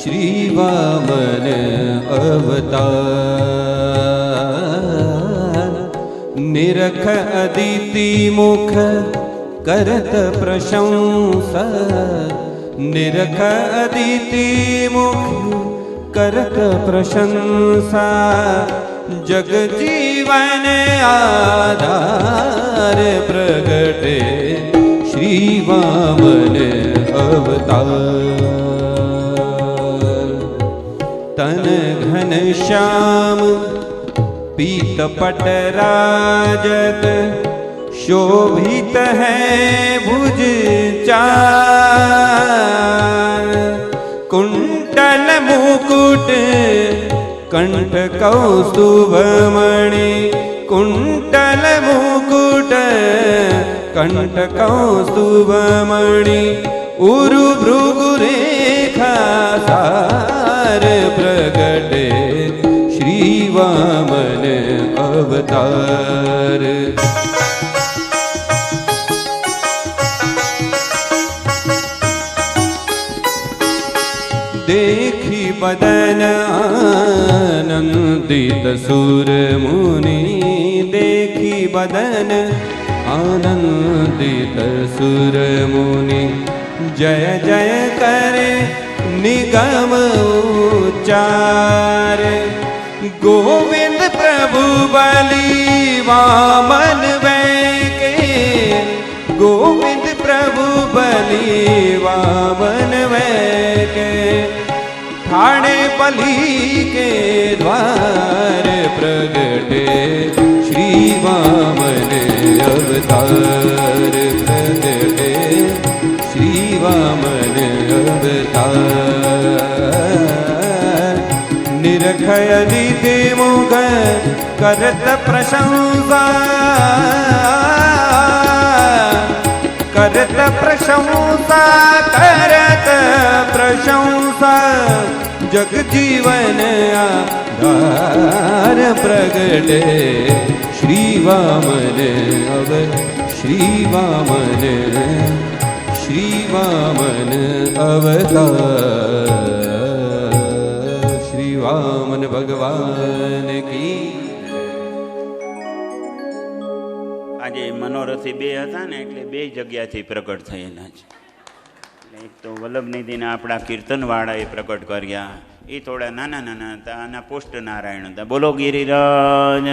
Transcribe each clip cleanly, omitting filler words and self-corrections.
શ્રી વામન અવતાર. નિરખ અદિતિ મુખ કરત પ્રશંસા. નિરખ અદિતિ મુખ કરત પ્રશંસા. જગ જીવન આધાર પ્રગટે શ્રી વામન અવતાર. તન ઘન શ્યામ પીત પટ રાજત शोभित है भुज चार. कुंडल मुकुट कंठ कौस्तुभमणि. कुंडल मुकुट कंठ कौस्तुभमणि. उरु भृगु रेखा सार प्रगटे श्री वामन अवतार. देखी बदन आनंदित सुर मुनि. देखी बदन आनंदित सुर मुनि. जय जय करे निगम उच्चार. गोविंद प्रभु बलि वामन वैके. गोविंद प्रभु बलि वामन वैके. ठाणे बलि के द्वार प्रगटे श्री वामन अवतार. प्रगटे श्री वामन अवतार. निरख अदिति मुख करत प्रशंसा. करत प्रशंसा. करत प्रशंसा. जग जीवन आधार प्रगटे श्री वामन श्री वामन श्री वामन अवतार. श्री वामन भगवान की. આજે મનોરથી બે હતા ને એટલે બે જગ્યાથી પ્રગટ થયેલા છે. એક તો વલ્લભનિધિના આપણા કીર્તનવાળાએ પ્રગટ કર્યા. એ થોડા નાના નાના હતા. આના પુષ્ટ નારાયણ હતા. બોલો ગિરિરાજ.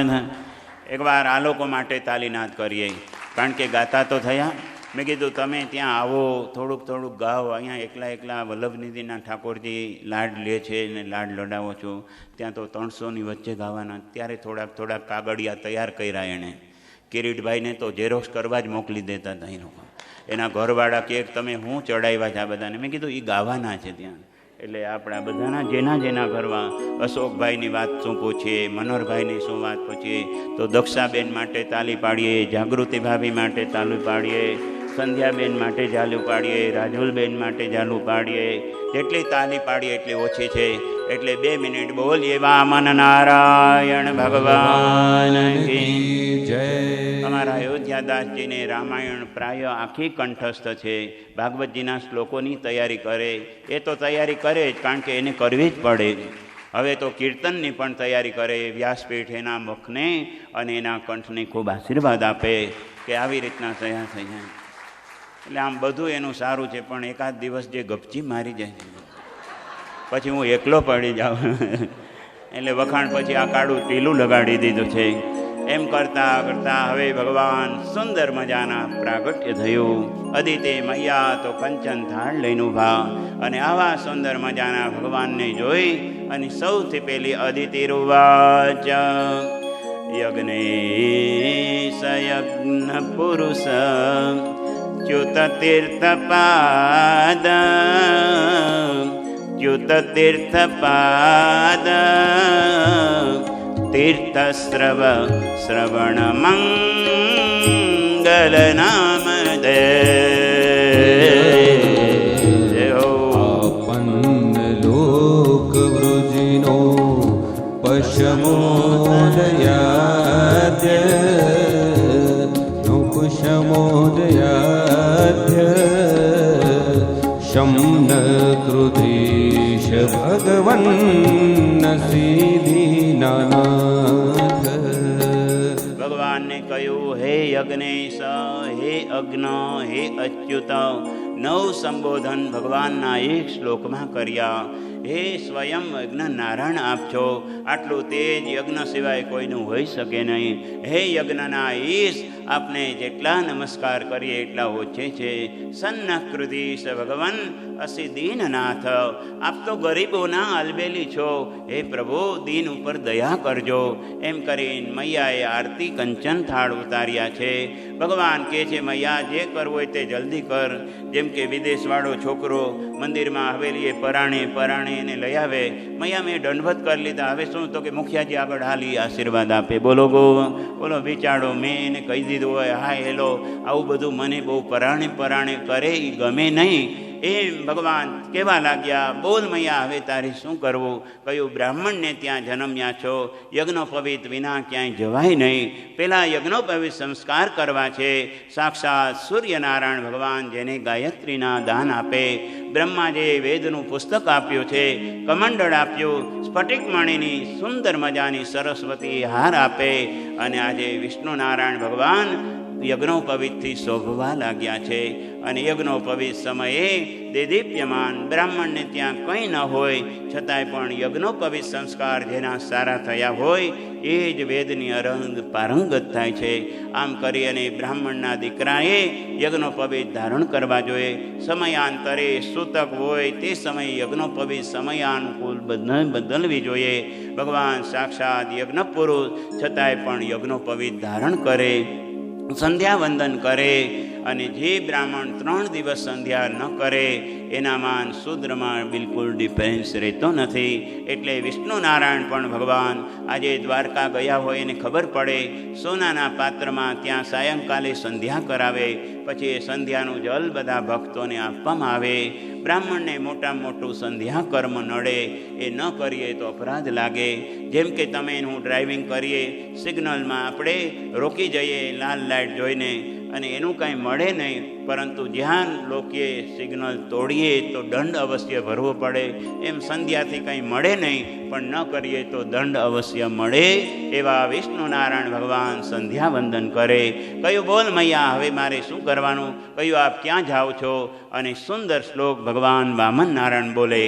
એકવાર આ લોકો માટે તાલીનાદ કરીએ, કારણ કે ગાતા તો થયા. મેં કીધું તમે ત્યાં આવો, થોડુંક થોડુંક ગાઓ. અહીંયા એકલા એકલા વલ્લભનિધિના ઠાકોરજી લાડ લે છે ને લાડ લડાવો છો. ત્યાં તો 300ની વચ્ચે ગાવાના. ત્યારે થોડાક થોડાક કાગળિયા તૈયાર કર્યા એણે. કિરીટભાઈને તો ઝેરોક્ષ કરવા જ મોકલી દેતા હતા એ લોકો. એના ઘરવાળા કે તમે હું ચડાવ્યા છે આ બધાને. મેં કીધું એ ગાવાના છે ત્યાં. એટલે આપણા બધાના જેના જેના ઘરમાં અશોકભાઈની વાત શું પૂછીએ, મનોહરભાઈની શું વાત પૂછીએ, તો દક્ષાબેન માટે તાલી પાડીએ, જાગૃતિ ભાભી માટે તાલી પાડીએ, સંધ્યાબેન માટે ચાલુ પાડીએ, રાજુલબેન માટે ચાલુ પાડીએ. જેટલી તાલી પાડીએ એટલી ઓછી છે. એટલે 2 મિનિટ બોલીએ વામન નારાયણ ભગવાન કી જય. અમારા અયોધ્યાદાસજીને રામાયણ પ્રાય આખી કંઠસ્થ છે. ભાગવતજીના શ્લોકોની તૈયારી કરે. એ તો તૈયારી કરે જ, કારણ કે એને કરવી જ પડે. હવે તો કીર્તનની પણ તૈયારી કરે. વ્યાસપીઠ એના મુખને અને એના કંઠને ખૂબ આશીર્વાદ આપે કે આવી રીતના થયા થઈ જાય. એટલે આમ બધું એનું સારું છે. પણ એકાદ દિવસ જે ગપચી મારી જાય પછી હું એકલો પડી જાઉં. એટલે વખાણ પછી આ કાળું ટીલું લગાડી દીધું છે. એમ કરતાં કરતાં હવે ભગવાન સુંદર મજાના પ્રાગટ્ય થયું. અદિતિ મૈયા તો કંચન થાળ લઈને ઊભા. અને આવા સુંદર મજાના ભગવાનને જોઈ અને સૌથી પહેલી અદિતિ રૂવાચ. યજ્ઞેશ યજ્ઞ પુરુષ ચ્યુત તીર્થપાદ. ચ્યુત તીર્થપાદ તીર્થસ્રવ શ્રવણ મંગલ નામ દે. આપન્ન લોક વૃજિનો પશમોદયાદ્ય. પશમોદયાદ્ય શમ્ન કૃધિ જગદીશ ભગવન સીધી નાનાથ. ભગવાનને કહ્યું, હે યજ્ઞેશ, હે અગ્ન, હે અચ્યુત, 9 સંબોધન ભગવાનના એક શ્લોકમાં કર્યા. હે સ્વયં યજ્ઞ નારાયણ આપ છો, આટલું તેજ યજ્ઞ સિવાય કોઈનું હોઈ શકે નહીં. હે યજ્ઞના ઈશ, આપને જેટલા નમસ્કાર કરીએ એટલા ઓછે છે. સન્નકૃતિશ ભગવન અસી દીનનાથ, આપ તો ગરીબોના અલબેલી છો. હે પ્રભુ, દીન ઉપર દયા કરજો. એમ કરીને મૈયાએ આરતી કંચન થાળ ઉતાર્યા છે. ભગવાન કહે છે, મૈયા જે કરવું હોય તે જલ્દી કર. જેમ કે વિદેશવાળો છોકરો મંદિરમાં હવેલીએ પરાણે એને લઈ આવે. મૈયા મેં દંડવત કરી લીધા, હવે શું? તો કે મુખિયાજી આગળ હાલી આશીર્વાદ આપે. બોલો બોલો બિચારો, મેં એને કહી દીધું હોય, હા હેલો, આવું બધું મને બહુ પરાણે કરે એ ગમે નહીં. એમ ભગવાન કહેવા લાગ્યા, બોલ મૈયા, હવે તારે શું કરવું? કહ્યું, બ્રાહ્મણને ત્યાં જન્મ્યા છો, યજ્ઞોપવિત વિના ક્યાંય જવાય નહીં. પેલા યજ્ઞોપવિત સંસ્કાર કરવા છે. સાક્ષાત સૂર્યનારાયણ ભગવાન જેને ગાયત્રીના દાન આપે, બ્રહ્માજીએ વેદનું પુસ્તક આપ્યું છે, કમંડળ આપ્યું, સ્ફટિકમણીની સુંદર મજાની સરસ્વતી હાર આપે, અને આજે વિષ્ણુ નારાયણ ભગવાન યજ્ઞોપવિતથી શોભવા લાગ્યા છે. અને યજ્ઞોપવિત સમયે દેદીપ્યમાન બ્રાહ્મણને ત્યાં કંઈ ન હોય છતાંય પણ યજ્ઞોપવિત સંસ્કાર જેના સારા થયા હોય એ જ વેદની પારંગત થાય છે. આમ કરી અને બ્રાહ્મણના દીકરાએ યજ્ઞોપવિત ધારણ કરવા જોઈએ. સમયાંતરે સૂતક હોય તે સમયે યજ્ઞોપવિત સમયાનુકૂળ બદલવી જોઈએ. ભગવાન સાક્ષાત યજ્ઞ પુરુષ છતાંય પણ યજ્ઞોપવિત ધારણ કરે, સંધ્યા વંદન કરે. અને જે બ્રાહ્મણ 3 દિવસ સંધ્યા ન કરે એનામાં શૂદ્રમાં બિલકુલ ડિફરન્સ રહેતો નથી. એટલે વિષ્ણુ નારાયણ પણ ભગવાન આજે દ્વારકા ગયા હોય એને ખબર પડે, સોનાના પાત્રમાં ત્યાં સાયંકાલે સંધ્યા કરાવે, પછી એ સંધ્યાનું જલ બધા ભક્તોને આપવામાં આવે. બ્રાહ્મણને મોટામાં મોટું સંધ્યા કર્મ નડે, એ ન કરીએ તો અપરાધ લાગે. જેમ કે તમે હું ડ્રાઇવિંગ કરીએ, સિગ્નલમાં આપણે રોકી જઈએ લાલ લાઇટ જોઈને, અને એનું કાંઈ મળે નહીં, પરંતુ જ્યાં લોકોએ સિગ્નલ તોડીએ તો દંડ અવશ્ય ભરવો પડે. એમ સંધ્યાથી કંઈ મળે નહીં, પણ ન કરીએ તો દંડ અવશ્ય મળે. એવા વિષ્ણુ નારાયણ ભગવાન સંધ્યા વંદન કરે. કહ્યું, બોલ મૈયા, હવે મારે શું કરવાનું? કહ્યું, આપ ક્યાં જાઓ છો? અને સુંદર શ્લોક ભગવાન વામન નારાયણ બોલે,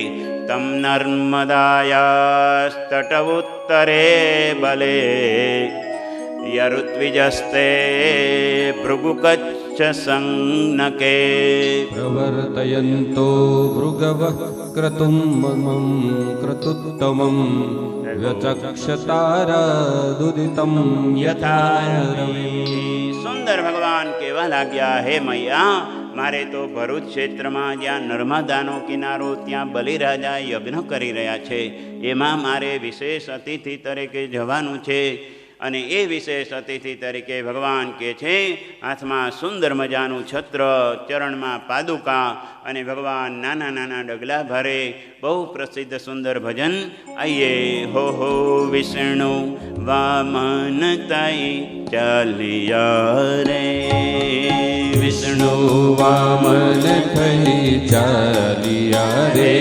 તમ નર્મદાયાસ્તટ ઉત્તરે બલે યરુત્વિજસ્તે ભૃગુકચ્છ સંનકે પ્રવર્તયન્તો ભૃગવઃ ક્રતુમ્મમ ક્રતુત્તમં વ્યચક્ષતારાદુદિતં યથા રવિ. સુંદર ભગવાન કહેવા લાગ્યા, હે મૈયા, મારે તો ભરૂચ ક્ષેત્રમાં જ્યાં નર્મદાનો કિનારો ત્યાં બલિરાજા યજ્ઞ કરી રહ્યા છે, એમાં મારે વિશેષ અતિથિ તરીકે જવાનું છે. અને એ વિશેષ અતિથિ તરીકે ભગવાન કહે છે, હાથમાં સુંદર મજાનું છત્ર, ચરણમાં પાદુકા, અને ભગવાન નાના નાના ડગલા ભરે. બહુ પ્રસિદ્ધ સુંદર ભજન. આઈએ હો હો વિષ્ણુ વામન તાઈ ચાલિયા રે, વિષ્ણુ વામન થઈ ચાલિયા રે,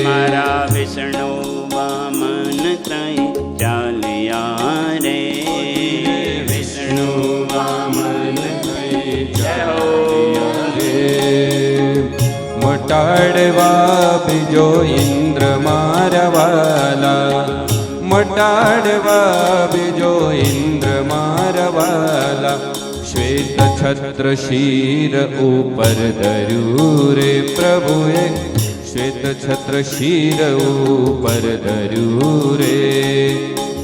મારા વિષ્ણુ વામન તાઈ ચાલિયા રે, વિષ્ણુ વામન થઈ ચાલિયા રે. મટાડવા બીજો ઇન્દ્ર મારવાલા, મટાડવા બીજો ઇન્દ્ર મારવાલા, શ્વેત છત્ર શીર ઉપર ધર્યું રે પ્રભુએ, શ્વેત છત્ર શીર ઉપર ધર્યું રે.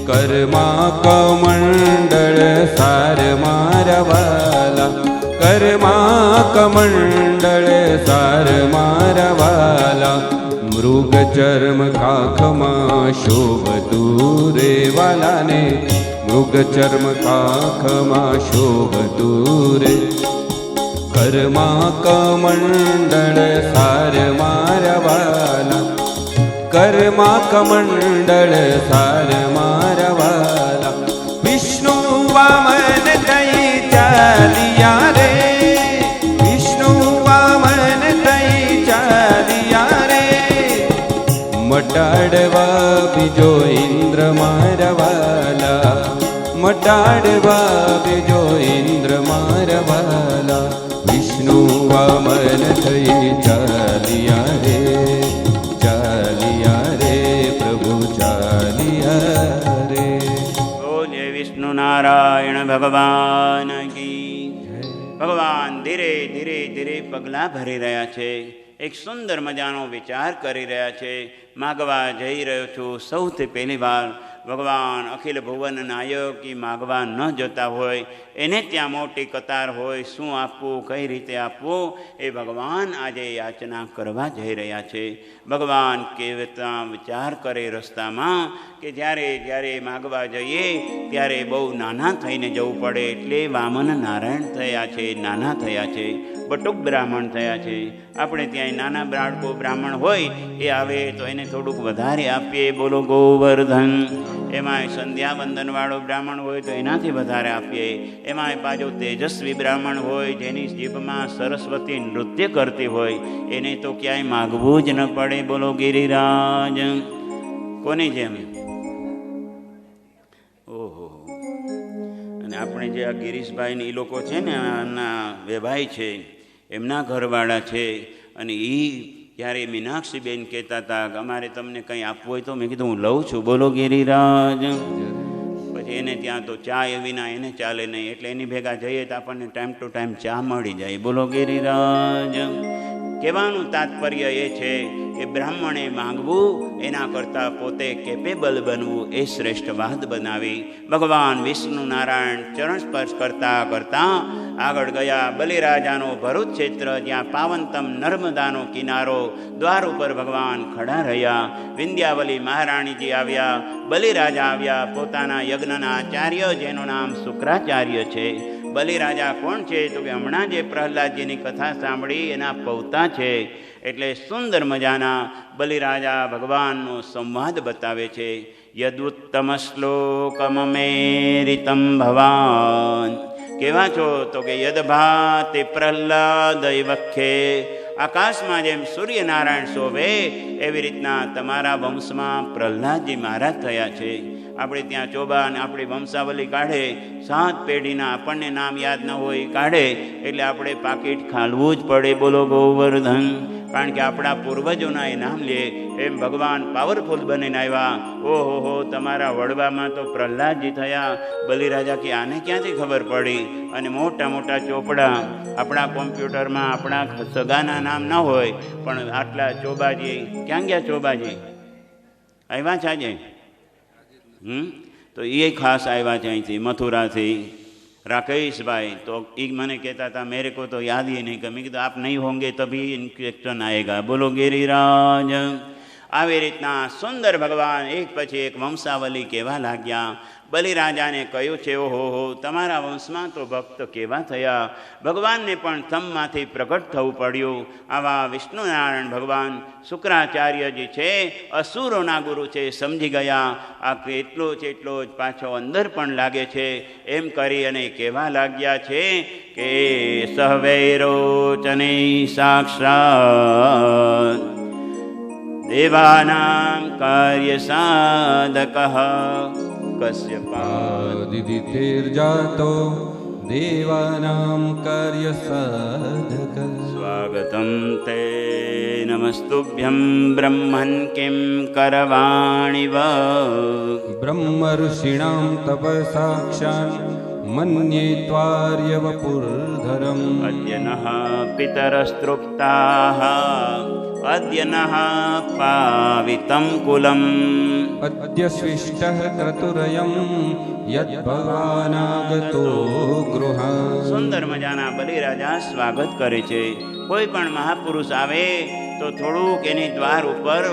કર્મા કમંડળ સાર મારવાલા, કર્મા કમંડળ સાર મારવાલા, મૃગ ચર્મ કાખમાં શોભતું રે વાલાને, મૃગ ચર્મ કાખમાં શોભતું રે. કર્મા કમંડળ સાર મારવાલા, કર્મા કમંડળ સાર મારવાલા, વિષ્ણુ વામન થઈ ચાલિયા રે, વિષ્ણુ વામન થઈ ચાલિયા રે. મટાડવા બીજો ઇન્દ્ર મારા વાલા, મટાડવા બીજો ઇન્દ્ર મારા વાલા, વિષ્ણુ વામન થઈ ચાલિયા રે, ચાલિયા રે પ્રભુ ચાલિયા રે. બોલે વિષ્ણુ નારાયણ ભગવાન કી. ભગવાન ધીરે ધીરે ધીરે પગલાં ભરી રહ્યા છે. એક સુંદર મજાનો વિચાર કરી રહ્યા છે. માગવા જઈ રહ્યો છું સૌથી પહેલી વાર. ભગવાન અખિલ ભુવન નાયક એ માગવા ન જતા હોય, એને ત્યાં મોટી કતાર હોય, શું આપવું, કઈ રીતે આપવું, એ ભગવાન આજે યાચના કરવા જઈ રહ્યા છે. ભગવાન કહેતા વિચાર કરે રસ્તામાં કે જ્યારે જ્યારે માગવા જઈએ ત્યારે બહુ નાના થઈને જવું પડે, એટલે વામન નારાયણ થયા છે, નાના થયા છે, બટુક બ્રાહ્મણ થયા છે. આપણે ત્યાં નાના બાળકો બ્રાહ્મણ હોય એ આવે તો એને થોડુંક વધારે આપીએ, બોલો ગોવર્ધન. એમાંય સંધ્યાવંદનવાળો બ્રાહ્મણ હોય તો એનાથી વધારે આપીએ. એમાંય પાછો તેજસ્વી બ્રાહ્મણ હોય જેની જીભમાં સરસ્વતી નૃત્ય કરતી હોય, એને તો ક્યાંય માગવું જ ન પડે, બોલો ગિરિરાજ. કોની જેમ? ઓહો. અને આપણે જે આ ગિરીશભાઈ ને એ લોકો છે ને, એમના વેભાઈ છે, એમના ઘરવાળા છે, અને એ ત્યારે મીનાક્ષીબેન કહેતા હતા કે અમારે તમને કંઈ આપવું હોય તો મેં કીધું હું લઉં છું, બોલો ગિરિરાજ. પછી એને ત્યાં તો ચા એવી ના એને ચાલે નહીં, એટલે એની ભેગા જઈએ તો આપણને ટાઈમ ટુ ટાઈમ ચા મળી જાય, બોલો ગિરિરાજ. કહેવાનું તાત્પર્ય એ છે કે બ્રાહ્મણે માંગવું એના કરતાં પોતે કેપેબલ બનવું એ શ્રેષ્ઠ વાત બનાવી. ભગવાન વિષ્ણુ નારાયણ ચરણ સ્પર્શ કરતા કરતા આગળ ગયા. બલિરાજાનો ભરૂચ ક્ષેત્ર, જ્યાં પાવનતમ નર્મદાનો કિનારો, દ્વાર ઉપર ભગવાન ખડા રહ્યા. વિંધ્યાવલી મહારાણીજી આવ્યા, બલિરાજા આવ્યા, પોતાના યજ્ઞના આચાર્ય જેનું નામ શુક્રાચાર્ય છે. બલિરાજા કોણ છે? તો કે હમણાં જે પ્રહલાદજીની કથા સાંભળી એના પૌતા છે. એટલે સુંદર મજાના બલિરાજા ભગવાનનો સંવાદ બતાવે છે. યદુત્તમ શ્લોકમમેરિતમ ભવાન. કેવા છો? તો કે યદભાતે પ્રહલાદ વખે. આકાશમાં જેમ સૂર્યનારાયણ શોભે એવી રીતના તમારા વંશમાં પ્રહલાદજી મહારાજ થયા છે. આપણે ત્યાં ચોબા અને આપણી વંશાવલી કાઢે, 7 પેઢીના આપણને નામ યાદ ન હોય કાઢે, એટલે આપણે પાકીટ ખાલવું જ પડે, બોલો ગોવર્ધન. કારણ કે આપણા પૂર્વજોના એ નામ લે એમ ભગવાન પાવરફુલ બનીને આવ્યા. ઓહો, તમારા વડવામાં તો પ્રહલાદજી થયા. બલિરાજા કે આને ક્યાંથી ખબર પડી? અને મોટા મોટા ચોપડા આપણા કોમ્પ્યુટરમાં આપણા સગાના નામ ન હોય, પણ આટલા ચોબાજી ક્યાં ગયા? ચોબાજી આવ્યા છે આજે? તો એ ખાસ આવ્યા છે અહીંથી મથુરાથી. राकेशभाई तो एक मैंने कहता था मेरे को तो याद ही नहीं, मैं तो आप नहीं होंगे तभी इन्फेक्शन आएगा, बोलो गिरिराज. આવી રીતના સુંદર ભગવાન એક પછી એક વંશાવલી કહેવા લાગ્યા. બલિરાજાને કહ્યું છે, ઓહો હો, તમારા વંશમાં તો ભક્ત કેવા થયા. ભગવાનને પણ તમમાંથી પ્રગટ થવું પડ્યું. આવા વિષ્ણુનારાયણ ભગવાન શુક્રાચાર્યજી છે, અસુરોના ગુરુ છે, સમજી ગયા. આ એટલો જ એટલો જ પાછો અંદર પણ લાગે છે. એમ કરી અને કહેવા લાગ્યા છે કે સહવૈરોચને સાક્ષાત દેવાનામ કાર્ય સાધક કશ્યપાદિતિર્જાતો દેવાનામ કાર્ય સાધક. સ્વાગતમ તે નમસ્તુભ્યમ બ્રહ્મન કિમ કરવાણિ વા. બ્રહ્મ ઋષિણામ તપસાક્ષાન મન્યે ત્વાર્યવપુર્ધરમ. અદ્ય નઃ પિતરસ્તૃપ્તાઃ અદ્ય નઃ પાવિતમ કુલમ. અદ્ય સ્વિષ્ટઃ ક્રતુરયમ યદ્ભવાનાગતો ગૃહા. સુંદર મજાના બલિરાજા સ્વાગત કરે છે. કોઈ પણ મહાપુરુષ આવે તો થોડુંક એની દ્વાર ઉપર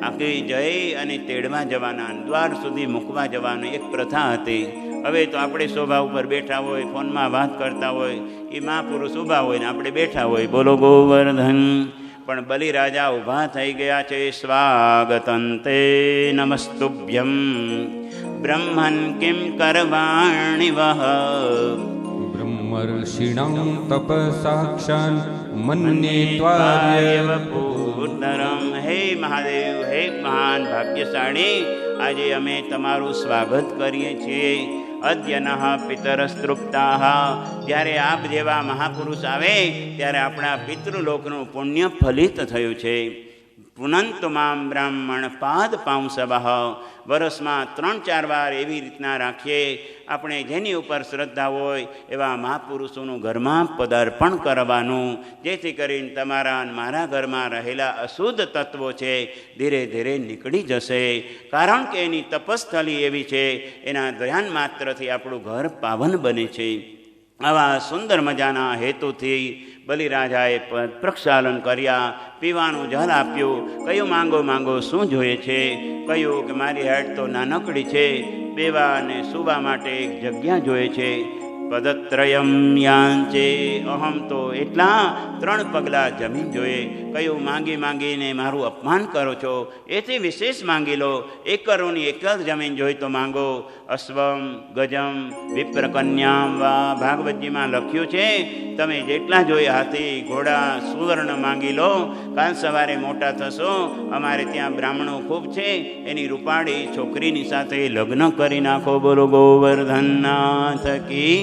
આખી જઈ અને તેડવા જવાના, દ્વાર સુધી મૂકવા જવાની એક પ્રથા હતી. હવે તો આપણે શોભા ઉપર બેઠા હોય, ફોનમાં વાત કરતા હોય, એ મહાપુરુષ ઊભા હોય ને આપણે બેઠા હોય, બોલો ગોવર્ધન. પણ બલિરાજા ઊભા થઈ ગયા છે. સ્વાગતંતે નમસ્તુભ્યમ બ્રહ્મન કિમ કરવાણિ વહ. બ્રહ્મ ઋષિણામ તપસાક્ષાન મન્યે ત્વાર્યવપુર્ધરમ. હે મહાદેવ, હે મહાન ભાગ્યશાળી આજે અમે તમારું સ્વાગત કરીએ છીએ. અદ્યનઃ પિતરસ્તૃપ્તાઃ, જ્યારે આપ જેવા મહાપુરુષ આવે ત્યારે આપણા પિતૃલોકનું પુણ્ય ફલિત થયું છે. પુનંતુ મામ બ્રાહ્મણ પાદ પાંસવઃ, વર્ષમાં 3-4 વાર એવી રીતના રાખીએ આપણે જેની ઉપર શ્રદ્ધા હોય એવા મહાપુરુષોનું ઘરમાં પદાર્પણ કરવાનું, જેથી કરીને તમારા મારા ઘરમાં રહેલા અશુદ્ધ તત્વો છે ધીરે ધીરે નીકળી જશે. કારણ કે એની તપસ્થલી એવી છે, એના ધ્યાન માત્રથી આપણું ઘર પાવન બને છે. આવા સુંદર મજાના હેતુથી બલિરાજાએ પ્રક્ષાલન કર્યા, પીવાનું જલ આપ્યું. કયું માંગો માંગો, શું જોઈએ છે? કહ્યું કે મારી હેડ તો નાનકડી છે, બેવા અને સુવા માટે એક જગ્યા જોઈએ છે. પદત્રયમ યાંચે, અહમ તો એટલા 3 પગલાં જમીન જોઈએ. કયું માંગી માંગીને મારું અપમાન કરો છો, એથી વિશેષ માંગી લો. 1 કરોડની 1 જ જમીન જોઈ તો માંગો. અશ્વમ ગજમ વિપ્રકન્યામ વા, ભાગવતજીમાં લખ્યું છે તમે જેટલા જોઈએ હાથી ઘોડા સુવર્ણ માંગી લો. કાલ સવારે મોટા થશો, અમારે ત્યાં બ્રાહ્મણો ખૂબ છે, એની રૂપાળી છોકરીની સાથે લગ્ન કરી નાખો. બોલો ગોવર્ધનનાથ કી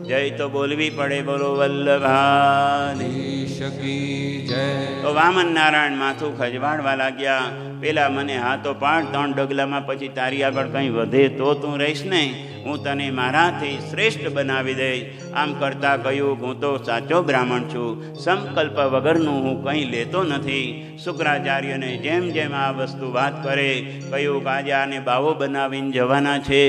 જય. તો બોલવી પડે, બોલો વલ્લભાધીશ કી જય. તો વામન નારાયણ માથું ખજવાડવા લાગ્યા. પેલા મને હાથો પાડ, 3 ડગલામાં પછી તારી આગળ કંઈ વધે તો તું રહીશ ને, હું તને મારાથી શ્રેષ્ઠ બનાવી દઈશ. આમ કરતાં કહ્યું હું તો સાચો બ્રાહ્મણ છું, સંકલ્પ વગરનું હું કંઈ લેતો નથી. શુક્રાચાર્યને જેમ જેમ આ વસ્તુ વાત કરે, કહ્યું કે આજે આને બાવો બનાવીને જવાના છે.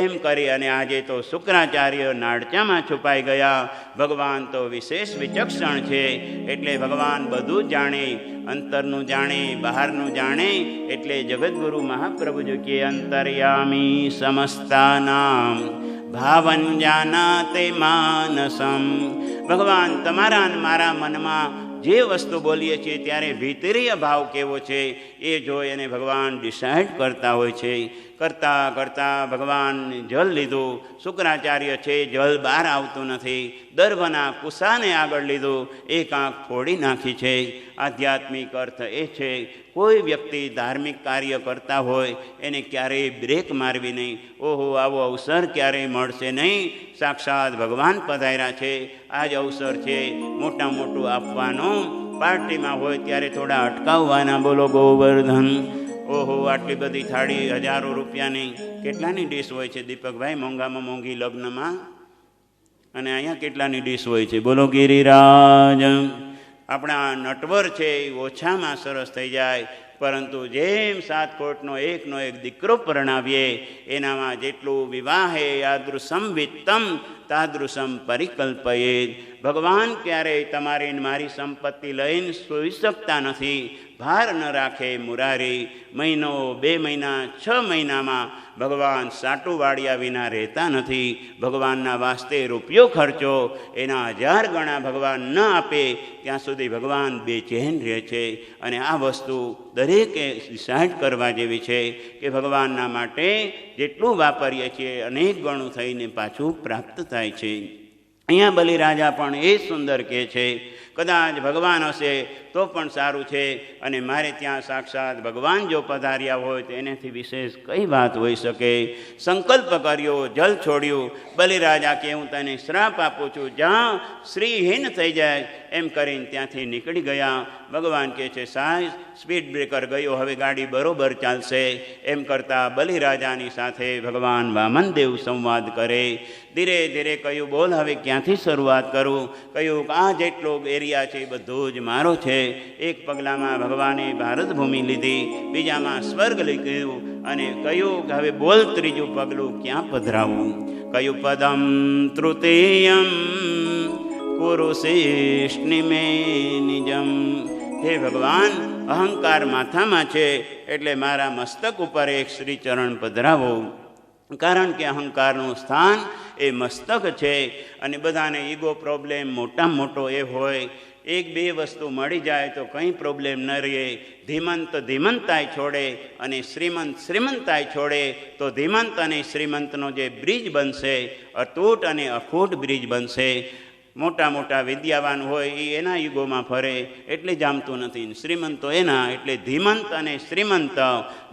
એમ કરી અને આજે તો શુક્રાચાર્ય નાળચામાં છુપાઈ ગયા. ભગવાન તો વિશેષ વિચક્ષણ છે, એટલે ભગવાન બધું જ જાણે, અંતરનું જાણે, બહારનું જાણે. એટલે જગદગુરુ મહાપ્રભુજી કે અંતર્યામી સમસ્તાનામ ભાવન જાનાતે માનસમ. ભગવાન તમારા મારા મનમાં જે વસ્તુ બોલીએ છીએ ત્યારે ભીતરીય ભાવ કેવો છે એ જોઈ અને ભગવાન ડિસાઇડ કરતા હોય છે. કરતાં કરતાં ભગવાન જલ લીધું. શુક્રાચાર્ય છે જલ બહાર આવતું નથી. દર્ભના કુસાને આગળ લીધું, એક આંખ ફોડી નાખી છે. આધ્યાત્મિક અર્થ એ છે કોઈ વ્યક્તિ ધાર્મિક કાર્ય કરતા હોય એને ક્યારેય બ્રેક મારવી નહીં. ઓહો, આવો અવસર ક્યારેય મળશે નહીં. સાક્ષાત ભગવાન પધાર્યા છે, આ જ અવસર છે મોટા મોટું આપવાનું. પાર્ટીમાં હોય ત્યારે થોડા અટકાવવાના. બોલો ગોવર્ધન. ઓહો, આટલી બધી થાળી 1000 રૂપિયાની કેટલાની ડીશ હોય છે દીપકભાઈ મોંઘામાં મોંઘી લગ્નમાં? અને અહીંયા કેટલાની ડીશ હોય છે? બોલો ગિરિરાજ. આપણા નટવર છે એ ઓછામાં સરસ થઈ જાય, પરંતુ જેમ 7 કોટનો એકનો એક દીકરો પરણાવીએ એનામાં જેટલું વિવાહે યાદૃશમ વિત્તમ તાદૃશમ પરિકલ્પયે. ભગવાન ક્યારેય તમારી મારી સંપત્તિ લઈને સૂઈ શકતા નથી. ભાર ન રાખે મુરારી. મહિનો 2 મહિના 6 મહિનામાં ભગવાન સાટું વાળ્યા વિના રહેતા નથી. ભગવાનના વાસ્તે રૂપિયો ખર્ચો એના 1000 ગણા ભગવાન ન આપે ત્યાં સુધી ભગવાન બેચેન રહે છે. અને આ વસ્તુ દરેકે ડિસાઇડ કરવા જેવી છે કે ભગવાનના માટે જેટલું વાપરીએ છીએ અનેક ગણું થઈને પાછું પ્રાપ્ત થાય છે. અહીંયા બલિરાજા પણ એ સુંદર કહે છે, કદાચ ભગવાન હશે તો પણ સારું છે, અને મારે ત્યાં સાક્ષાત ભગવાન જો પધાર્યા હોય તો એનાથી વિશેષ કઈ વાત હોઈ શકે. સંકલ્પ કર્યો, જલ છોડ્યું. બલિરાજા કે હું તને શ્રાપ આપું છું, જ્યાં શ્રીહીન થઈ જાય એમ કરીને ત્યાંથી નીકળી ગયા. ભગવાન કહે છે સાહેબ સ્પીડ બ્રેકર ગયો, હવે ગાડી બરોબર ચાલશે. એમ કરતાં બલિરાજાની સાથે ભગવાન વામનદેવ સંવાદ કરે. ધીરે ધીરે કહ્યું બોલ હવે ક્યાંથી શરૂઆત કરું? કહ્યું આ જેટલો એરિયા છે બધું જ મારો છે. એક પગલામાં ભગવાને ભારત ભૂમિ લીધી, બીજામાં સ્વર્ગ લીધું, અને કહ્યું કે હવે બોલ ત્રીજું પગલું ક્યાં પધરાવું? કહ્યું પદમ તૃતીયમ પુરુષેષ્ણિમે નિજમ. હે ભગવાન, અહંકાર માથામાં છે એટલે મારા મસ્તક ઉપર એક શ્રીચરણ પધરાવો. કારણ કે અહંકારનું સ્થાન એ મસ્તક છે, અને બધાને ઈગો પ્રોબ્લેમ મોટામાં મોટો એ હોય. 1-2 વસ્તુ મળી જાય તો કંઈ પ્રોબ્લેમ ન રહે. ધીમંત ધીમંતાઈ છોડે અને શ્રીમંત શ્રીમંતાઈ છોડે તો ધીમંત અને શ્રીમંતનો જે બ્રિજ બનશે અતૂટ અને અખૂટ બ્રિજ બનશે. મોટા મોટા વિદ્યાવાન હોય એ એના યુગોમાં ફરે એટલે જામતું નથી. શ્રીમંતો એના એટલે ધીમંત અને શ્રીમંત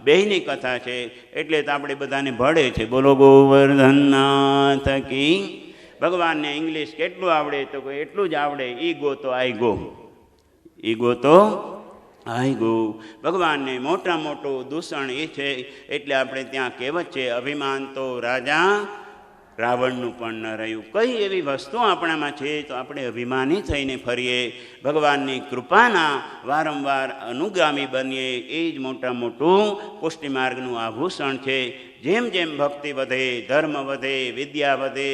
બેયની કથા છે એટલે તો આપણે બધાને ભળે છે. બોલો ગોવર્ધનનાથ કી. ભગવાનને ઇંગ્લિશ કેટલું આવડે તો એટલું જ આવડે. ઈ ગો તો આઈ ગો, ઈ ગો તો આઈ ગો. ભગવાનને મોટા મોટું દૂષણ એ છે એટલે આપણે ત્યાં કહેવત છે, અભિમાન તો રાજા રાવણનું પણ ન રહ્યું. કઈ એવી વસ્તુ આપણામાં છે તો આપણે અભિમાની થઈને ફરીએ. ભગવાનની કૃપાના વારંવાર અનુગામી બનીએ એ જ મોટા મોટું પુષ્ટિ માર્ગનું આભૂષણ છે. જેમ જેમ ભક્તિ વધે, ધર્મ વધે, વિદ્યા વધે,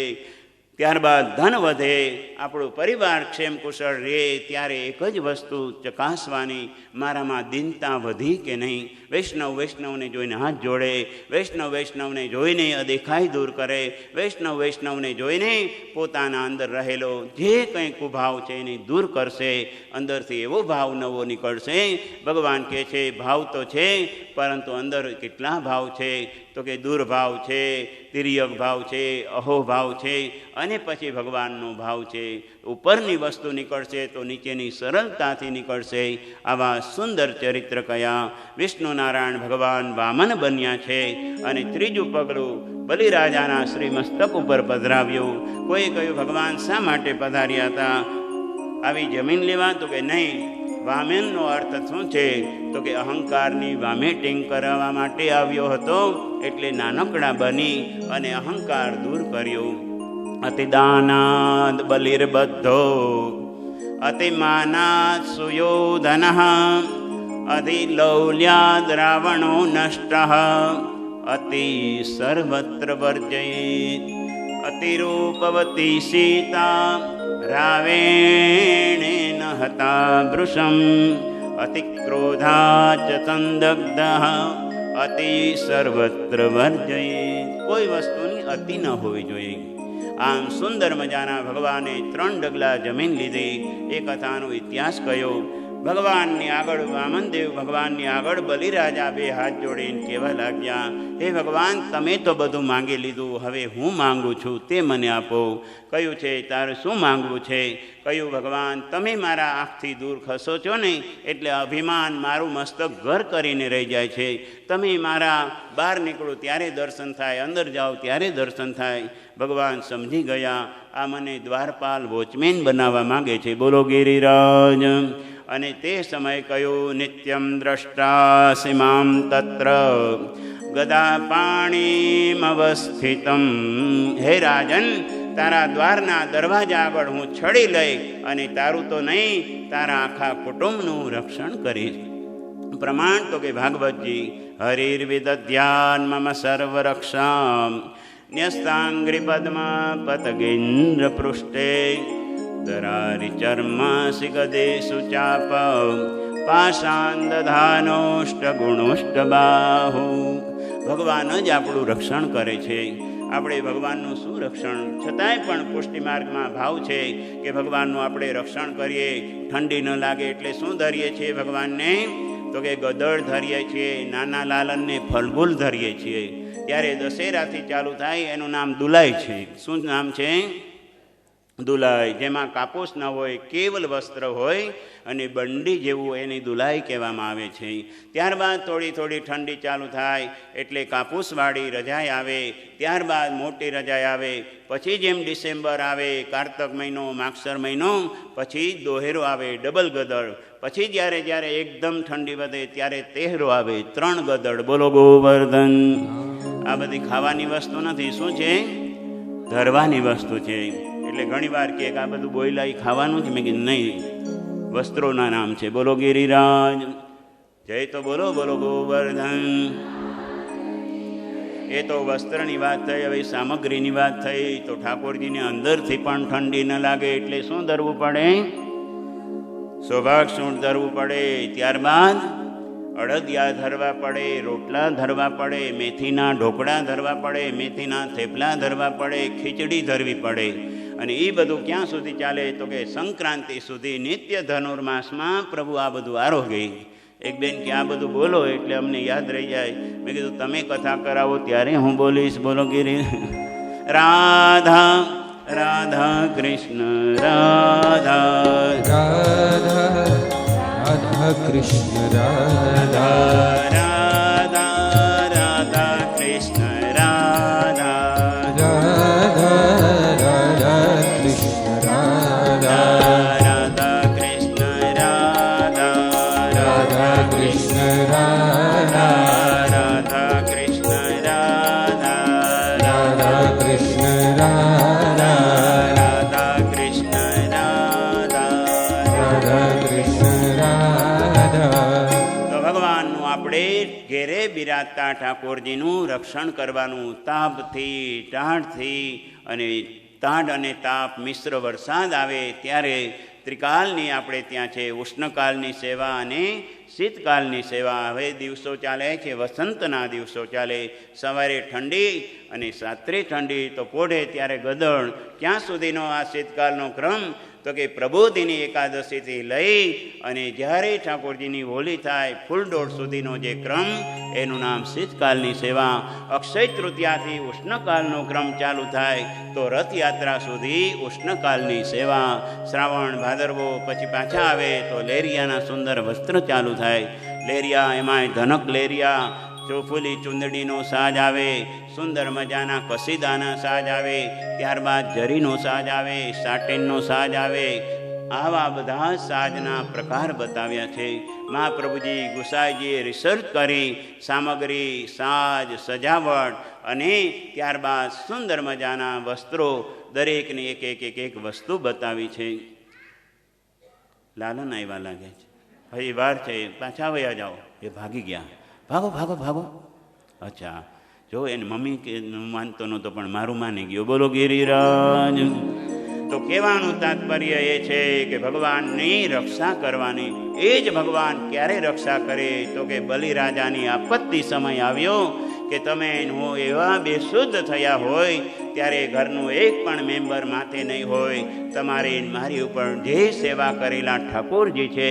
ત્યારબાદ ધન વધે, આપણું પરિવાર ક્ષેમ કુશળ રહે, ત્યારે એક જ વસ્તુ ચકાસવાની, મારામાં દીનતા વધી કે નહીં. વૈષ્ણવને જોઈને હાથ જોડે, વૈષ્ણવને જોઈને અદેખાઈ દૂર કરે, વૈષ્ણવને જોઈને પોતાના અંદર રહેલો જે કંઈ કુભાવ છે એને દૂર કરશે. અંદરથી એવો ભાવ નવો નીકળશે. ભગવાન કહે છે ભાવ તો છે પરંતુ અંદર કેટલા ભાવ છે તો કે દુર્ભાવ છે, તિર્યક ભાવ છે, અહોભાવ છે અને પછી ભગવાનનો ભાવ છે. ઉપરની વસ્તુ નીકળશે તો નીચેની સરળતાથી નીકળશે. આવા સુંદર ચરિત્ર કયા વિષ્ણુનારાયણ ભગવાન વામન બન્યા છે. અને ત્રીજું પગલું બલિરાજાના શ્રી મસ્તક ઉપર પધરાવ્યું. કોઈ કહ્યું ભગવાન શા માટે પધાર્યા હતા, આવી જમીન લેવા? તો કે નહીં. વામેનનો અર્થ શું છે તો કે અહંકારની વામેટિંગ કરાવવા માટે આવ્યો હતો એટલે નાનકડા બની અને અહંકાર દૂર કર્યો. અતિદાનાદ બલિર્બદ્ધો અતિમાનાદ સુયોધન અધિલૌલ્યાદ રાવણો નષ્ટ અતિ સર્વત્ર વર્જયેત અતિરૂપવતી સીતા રાવેણેન હતા વૃષમ અતિક્રોધાચ સંદગ્ધ અતિ સર્વત્ર વર્જયેત. કોઈ વસ્તુની અતિ ન હોવી જોઈએ. આમ સુંદર મજાના ભગવાને 3 ડગલા જમીન લીધી. એ કથાનો ઇતિહાસ કયો. ભગવાનની આગળ વામનદેવ ભગવાનની આગળ બલિરાજા 2 હાથ જોડીને કહેવા લાગ્યા, હે ભગવાન, તમે તો બધું માંગી લીધું, હવે હું માંગુ છું તે મને આપો. કયું છે તારે શું માંગવું છે? કયું ભગવાન, તમે મારા આંખથી દૂર ખસો છો ને એટલે અભિમાન મારું મસ્તક ઘર કરીને રહી જાય છે. તમે મારા બહાર નીકળો ત્યારે દર્શન થાય, અંદર જાઓ ત્યારે દર્શન થાય. ભગવાન સમજી ગયા આ મને દ્વારપાલ વોચમેન બનાવવા માંગે છે. બોલો ગિરિરાજ. અને તે સમયે કહ્યું, નિત્યમ દ્રષ્ટા સીમામ તત્ર ગદા પાણીમવસ્થિતમ. હે રાજન, તારા દ્વારના દરવાજા આગળ હું છડી લઈ અને તારું તો નહીં તારા આખા કુટુંબનું રક્ષણ કરીશ. પ્રમાણ તો કે ભાગવતજી, હરિર્વિદધ્યાન મમ સર્વરક્ષામ ન્યસ્તાંગ્રી પદ્મા પતગેન્દ્ર પૃષ્ઠે દરારી ચર્માસી ગદેશુ ચાપ પાષાંદધાનોષ્ટ ગુણોષ્ટ બાહુ. ભગવાન જ આપણું રક્ષણ કરે છે. આપણે ભગવાનનું શું રક્ષણ? છતાંય પણ પુષ્ટિ માર્ગમાં ભાવ છે કે ભગવાનનું આપણે રક્ષણ કરીએ. ઠંડી ન લાગે એટલે શું ધરીએ છીએ ભગવાનને? તો કે ગદળ ધરીએ છીએ, નાના લાલનને ફલગુલ ધરીએ છીએ. ત્યારે દશેરાથી ચાલુ થાય એનું નામ દુલાઈ છે. શું નામ છે? દુલાઈ. જેમાં કાપૂસ ન હોય, કેવલ વસ્ત્ર હોય અને બંડી જેવું એની દુલાઈ કહેવામાં આવે છે. ત્યારબાદ થોડી થોડી ઠંડી ચાલુ થાય એટલે કાપૂસવાળી રજાઈ આવે. ત્યારબાદ મોટી રજાઈ આવે. પછી જેમ ડિસેમ્બર આવે, કારતક મહિનો, માગસર મહિનો, પછી દોહેરો આવે, ડબલ ગદળ. પછી જ્યારે જ્યારે એકદમ ઠંડી વધે ત્યારે તેહરો આવે, 3 ગદળ. બોલો ગોવર્ધન. આ બધી ખાવાની વસ્તુ નથી. શું છે? ધરવાની વસ્તુ છે. એટલે ઘણી વાર કે આ બધું બોયલા ખાવાનું જ. મેં કીધું નહીં, વસ્ત્રોના નામ છે. બોલો ગિરિરાજ. જય તો બોલો. બોલો ગોવર્ધન. એ તો વસ્ત્રની વાત થઈ. હવે સામગ્રીની વાત થઈ તો ઠાકોરજીને અંદરથી પણ ઠંડી ન લાગે એટલે શું ધરવું પડે? સૌભાગ સૂંઢ ધરવું પડે. ત્યારબાદ અડદિયા ધરવા પડે, રોટલા ધરવા પડે, મેથીના ઢોકળા ધરવા પડે, મેથીના થેપલા ધરવા પડે, ખીચડી ધરવી પડે. અને એ બધું ક્યાં સુધી ચાલે તો કે સંક્રાંતિ સુધી. નિત્ય ધનુર્માસમાં પ્રભુ આ બધું આરોગે. એક બેન કે આ બધું બોલો એટલે અમને યાદ રહી જાય. મેં કીધું તમે કથા કરાવો ત્યારે હું બોલીશ. બોલો ગિરી. રાધા રાધા કૃષ્ણ રાધા રાધા રાધા કૃષ્ણ રાધા રાધા રાધા કૃષ્ણ રાધા રાધા રાધા કૃષ્ણ રાધા રાધા કૃષ્ણ રાધા રાધા કૃષ્ણ રાધા રાધા કૃષ્ણ રાધા રાધા કૃષ્ણ રાધા રાધા કૃષ્ણ રાધા રાધા કૃષ્ણ રાધા. તો ભગવાનનું આપણે ઘેરે બિરાજતા ઠાકોરજીનું રક્ષણ કરવાનું તાપથી ટાઢથી અને ટાઢ અને તાપ મિશ્ર વરસાદ આવે ત્યારે ત્રિકાલની આપણે ત્યાં છે ઉષ્ણકાલની સેવા અને શીતકાલની સેવા. હવે દિવસો ચાલે છે, વસંતના દિવસો ચાલે, સવારે ઠંડી અને રાત્રે ઠંડી તો પોઢે ત્યારે ગદળ. ક્યાં સુધીનો આ શીતકાલનો ક્રમ? તો કે પ્રબોધિની એકાદશીથી લઈ અને જ્યારે ઠાકોરજીની હોલી થાય ફૂલડોળ સુધીનો જે ક્રમ એનું નામ શીતકાલની સેવા. અક્ષય તૃતીયાથી ઉષ્ણકાલનો ક્રમ ચાલુ થાય તો રથયાત્રા સુધી ઉષ્ણકાલની સેવા. શ્રાવણ ભાદરવો પછી પાછા આવે તો લેરિયાના સુંદર વસ્ત્ર ચાલુ થાય. લેરિયા એમાંય ધનક લેરિયા, ચોફુલી ચુંદડીનો સાજ આવે, સુંદર મજાના કસીદાના સાજ આવે, ત્યારબાદ જરીનો સાજ આવે, સાટિનનો સાજ આવે. આવા બધા સાજના પ્રકાર બતાવ્યા છે. મહાપ્રભુજી ગુસાઈજીએ રિસર્ચ કરી સામગ્રી, સાજ, સજાવટ અને ત્યારબાદ સુંદર મજાના વસ્ત્રો દરેકની એક વસ્તુ બતાવી છે. લાલન આવ્યા લાગે છે, હજી વાર છે, પાછા વયા જાઓ. એ ભાગી ગયા. ભાગો ભાગો ભાગો. અચ્છા, જો એને મમ્મી કે માનતો નહોતો પણ મારું માની ગયો. બોલો ગિરિરાજ. તો કહેવાનું તાત્પર્ય એ છે કે ભગવાનની રક્ષા કરવાની. એ જ ભગવાન ક્યારે રક્ષા કરે? તો કે બલિરાજાની આપત્તિ સમય આવ્યો કે તમે હું એવા બેશુદ્ધ થયા હોય ત્યારે ઘરનું એક પણ મેમ્બર માથે નહીં હોય. તમારે મારી ઉપર જે સેવા કરેલા ઠાકોરજી છે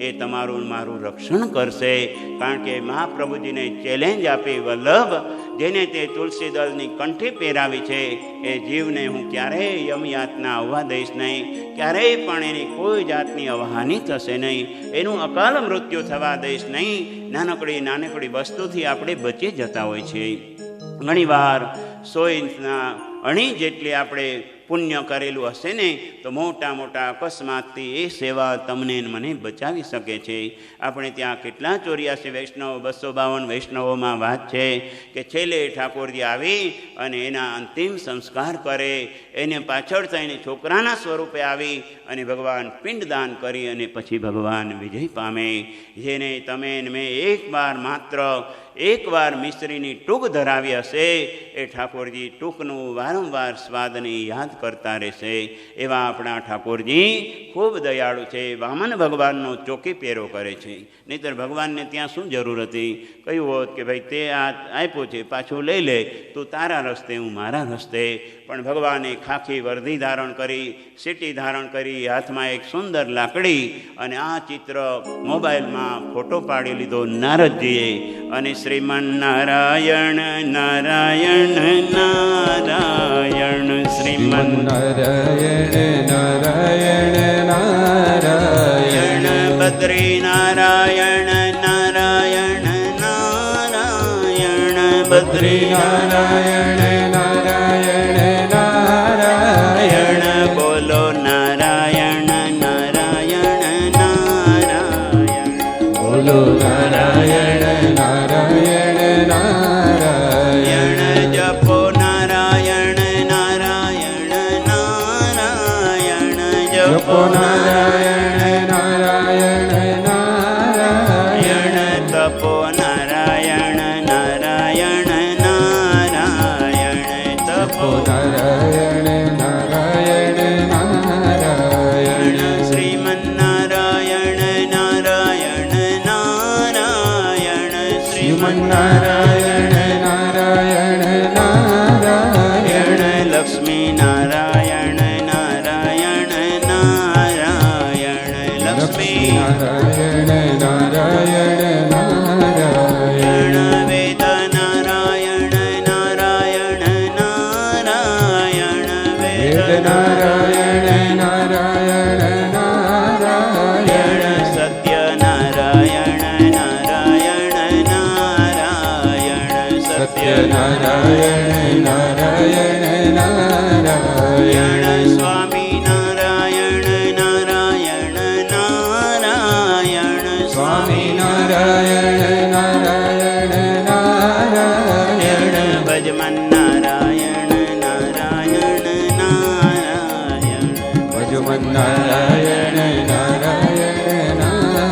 એ તમારું મારું રક્ષણ કરશે. કારણ કે મહાપ્રભુજીને ચેલેન્જ આપી, વલ્લભ જેને તે તુલસી દળની કંઠી પહેરાવી છે એ જીવને હું ક્યારેય યમયાતના આવવા દઈશ નહીં, ક્યારેય પણ એની કોઈ જાતની અવહાનિ થશે નહીં, એનું અકાલ મૃત્યુ થવા દઈશ નહીં. નાનકડી વસ્તુથી આપણે બચી જતા હોય છે. ઘણીવાર 100 ઇંચના અણી જેટલી આપણે પુણ્ય કરેલું હશે ને તો મોટા અકસ્માતથી એ સેવા તમને મને બચાવી શકે છે. આપણે ત્યાં કેટલા 84 વૈષ્ણવ, 252 વૈષ્ણવોમાં વાત છે કે છેલ્લે ઠાકોરજી આવી અને એના અંતિમ સંસ્કાર કરે. એને પાછળ થઈને છોકરાના સ્વરૂપે આવી અને ભગવાન પિંડદાન કરી અને પછી ભગવાન વિજય પામે. જેને તમે મેં એકવાર મિશ્રીની ટૂંક ધરાવી હશે એ ઠાકોરજી ટૂંકનું વારંવાર સ્વાદને યાદ કરતા રહેશે. એવા આપણા ઠાકોરજી ખૂબ દયાળુ છે. વામન ભગવાનનો ચોકી પહેરો કરે છે, નહીંતર ભગવાનને ત્યાં શું જરૂર હતી? કહ્યું હોત કે ભાઈ તે આ આપ્યું છે પાછું લઈ લે, તું તારા રસ્તે હું મારા રસ્તે. પણ ભગવાને ખાખી વર્ધી ધારણ કરી, સીટી ધારણ કરી, હાથમાં એક સુંદર લાકડી અને આ ચિત્ર મોબાઈલમાં ફોટો પાડી લીધો નારદજીએ. અને શ્રીમન નારાયણ નારાયણ નારાયણ શ્રીમન નારાયણ નારાયણ નારાયણ બદ્રી નારાયણ નારાયણ નારાયણ બદ્રી નારાયણ નારાયણ નારાયણ બોલો નારાયણ નારાયણ નારાયણ બોલો નારાયણ નારાયણ નારાયણ જપો નારાયણ નારાયણ નારાયણ જપો નારાયણ નારાયણ નારાયણ તપો નારાયણ નારાયણ નારાયણ તપો નારાયણ નારાયણ નારાયણ શ્રીમન નારાયણ નારાયણ નારાયણ શ્રીમન નારાયણ નારાયણ નારાયણ લક્ષ્મી નારાયણ નારાયણ નારાયણ લક્ષ્મી નારાયણ નારાયણ નારાયણ વેદ નારાયણ નારાયણ નારાયણ વેદ સત્યનારાયણ નારાયણ નારાયણ સ્વામી નારાયણ નારાયણ નારાયણ સ્વામી નારાયણ નારાયણ નારાયણ ભજમન નારાયણ નારાયણ નારાયણ ભજમન નારાયણ નારાયણ નારાયણ